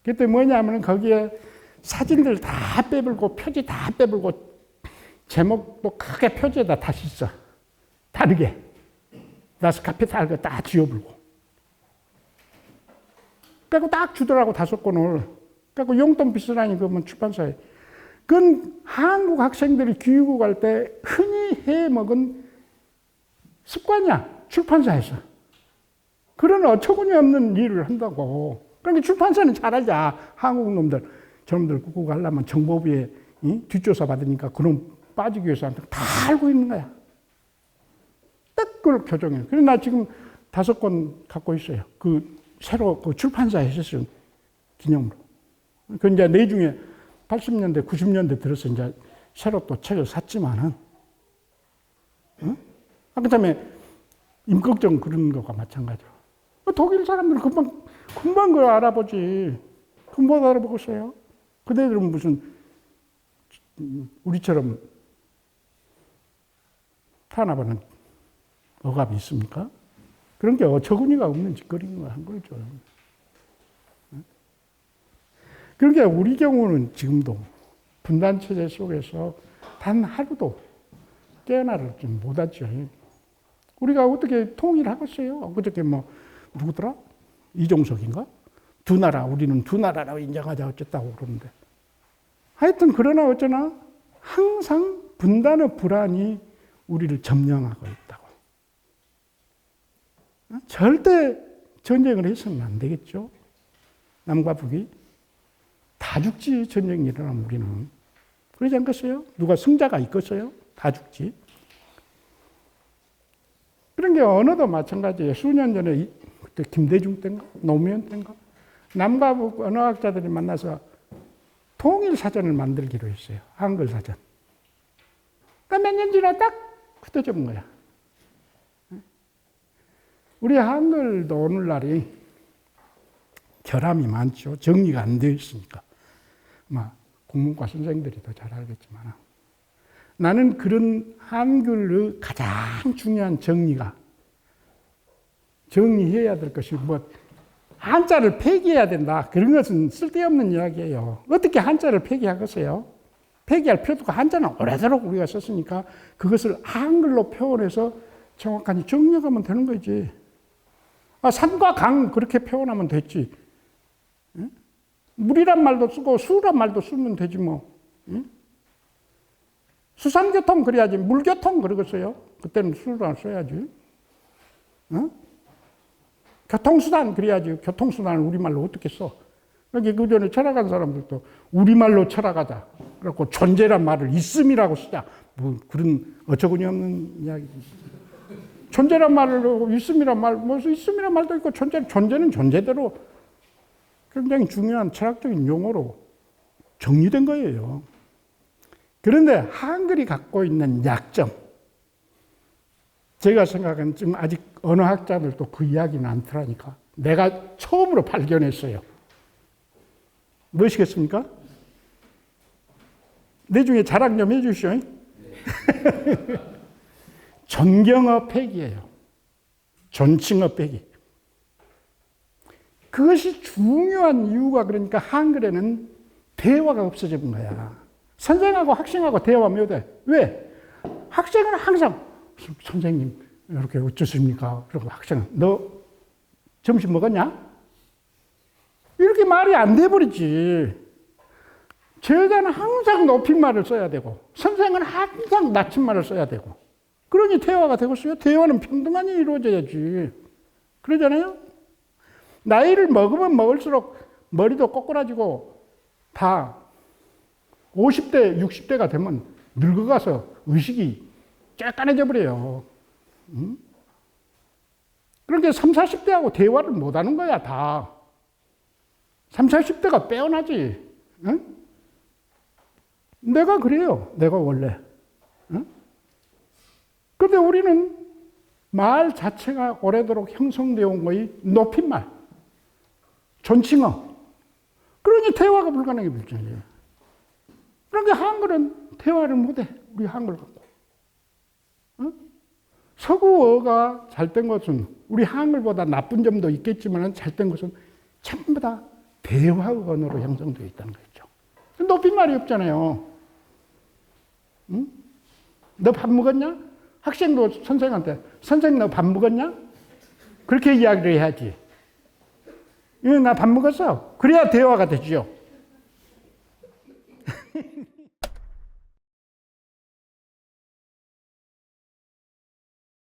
그때 뭐냐면은 거기에 사진들 다 빼불고 표지 다 빼불고 제목도 크게 표지에다 다시 써. 다르게. 나스 카피탈 거 다 지워불고. 그래고 딱 주더라고 5권을. 그래고 용돈 비싸라니 그러면 출판사에. 그건 한국 학생들이 교육을 갈 때 흔히 해먹은 습관이야. 출판사에서. 그런 어처구니 없는 일을 한다고. 그러니까 출판사는 잘 알자. 한국 놈들. 저놈들 그거 하려면 정보부에 뒷조사 받으니까 그럼 빠지기 위해서 다 알고 있는 거야. 딱 그걸 교정해. 그래서 나 지금 5권 갖고 있어요. 그 새로 그 출판사에서 쓴 기념으로. 그 이제 내중에 80년대, 90년대 들어서 이제 새로 또 책을 샀지만은, 그 다음에 임꺽정 그런 거가 마찬가지로. 독일 사람들은 금방 그걸 알아보지. 금방 알아보겠어요. 그대들은 무슨, 우리처럼 탄압하는 억압이 있습니까? 그런 게 어처구니가 없는 짓거리인 한 거죠. 그러니까 우리 경우는 지금도 분단체제 속에서 단 하루도 깨어나를 좀 못하죠. 우리가 어떻게 통일하겠어요? 그저께 누구더라? 이종석인가? 우리는 두 나라라고 인정하자 어쨌다고 그러는데. 하여튼 그러나 어쩌나 항상 분단의 불안이 우리를 점령하고 있다고. 절대 전쟁을 해서는 안 되겠죠. 남과 북이. 다 죽지, 전쟁이 일어나면 우리는. 그러지 않겠어요? 누가 승자가 있겠어요? 다 죽지. 그런 게 언어도 마찬가지예요. 수년 전에 그때 김대중 때인가? 노무현 때인가? 남과 북 언어학자들이 만나서 통일 사전을 만들기로 했어요. 한글 사전. 그러니까 몇 년 지나 딱 흩어진 거야. 우리 한글도 오늘날이 결함이 많죠. 정리가 안 되어 있으니까. 국문과 선생들이 더 잘 알겠지만. 나는 그런 한글의 가장 중요한 정리해야 될 것이 한자를 폐기해야 된다. 그런 것은 쓸데없는 이야기예요. 어떻게 한자를 폐기하겠어요? 폐기할 필요도 없고 한자는 오래도록 우리가 썼으니까 그것을 한글로 표현해서 정확하게 정리하면 되는 거지. 산과 강 그렇게 표현하면 됐지. 물이란 말도 쓰고 수란 말도 쓰면 되지 뭐. 수산교통 그래야지. 물교통 그러겠어요. 그때는 수란 써야지. 교통수단 그래야지. 교통수단을 우리말로 어떻게 써? 여기 그 전에 철학한 사람들도 우리말로 철학하자. 그래갖고 존재란 말을 있음이라고 쓰자. 그런 어처구니 없는 이야기. 존재란 말을 있음이란 말, 있음이란 말도 있고 존재는 존재대로 굉장히 중요한 철학적인 용어로 정리된 거예요. 그런데 한글이 갖고 있는 약점, 제가 생각하는 지금 아직 언어학자들도 그 이야기는 안 들으니까 내가 처음으로 발견했어요. 무엇이겠습니까? 나중에 자랑 좀 해주시오. 존경어 폐기예요. 존칭어 폐기. 그것이 중요한 이유가 그러니까 한글에는 대화가 없어진 거야. 선생하고 학생하고 대화 못해. 왜? 학생은 항상 선생님 이렇게 어쩌십니까? 그리고 학생은 너 점심 먹었냐? 이렇게 말이 안 돼버리지. 제자는 항상 높임말을 써야 되고 선생은 항상 낮춤말을 써야 되고 그러니 대화가 되겠어요? 대화는 평등하게 이루어져야지. 그러잖아요? 나이를 먹으면 먹을수록 머리도 꼬꾸라지고 다 50대, 60대가 되면 늙어가서 의식이 쬐깐해져 버려요. 그러니까 30, 40대하고 대화를 못하는 거야, 다. 30, 40대가 빼어나지. 응? 내가 그래요, 내가 원래. 응? 그런데 우리는 말 자체가 오래도록 형성되어 온 거의 높임말, 존칭어. 그러니 그러니 대화가 불가능해 불정이에요. 그러니까 한글은 대화를 못해. 우리 한글 갖고. 응? 서구어가 잘된 것은 우리 한글보다 나쁜 점도 있겠지만 잘된 것은 전부 다 대화 언어로 형성되어 있다는 거죠. 높임말이 없잖아요. 응? 너 밥 먹었냐? 학생도 선생한테 선생님 너 밥 먹었냐? 그렇게 이야기를 해야지. 나 밥 먹었어. 그래야 대화가 되죠.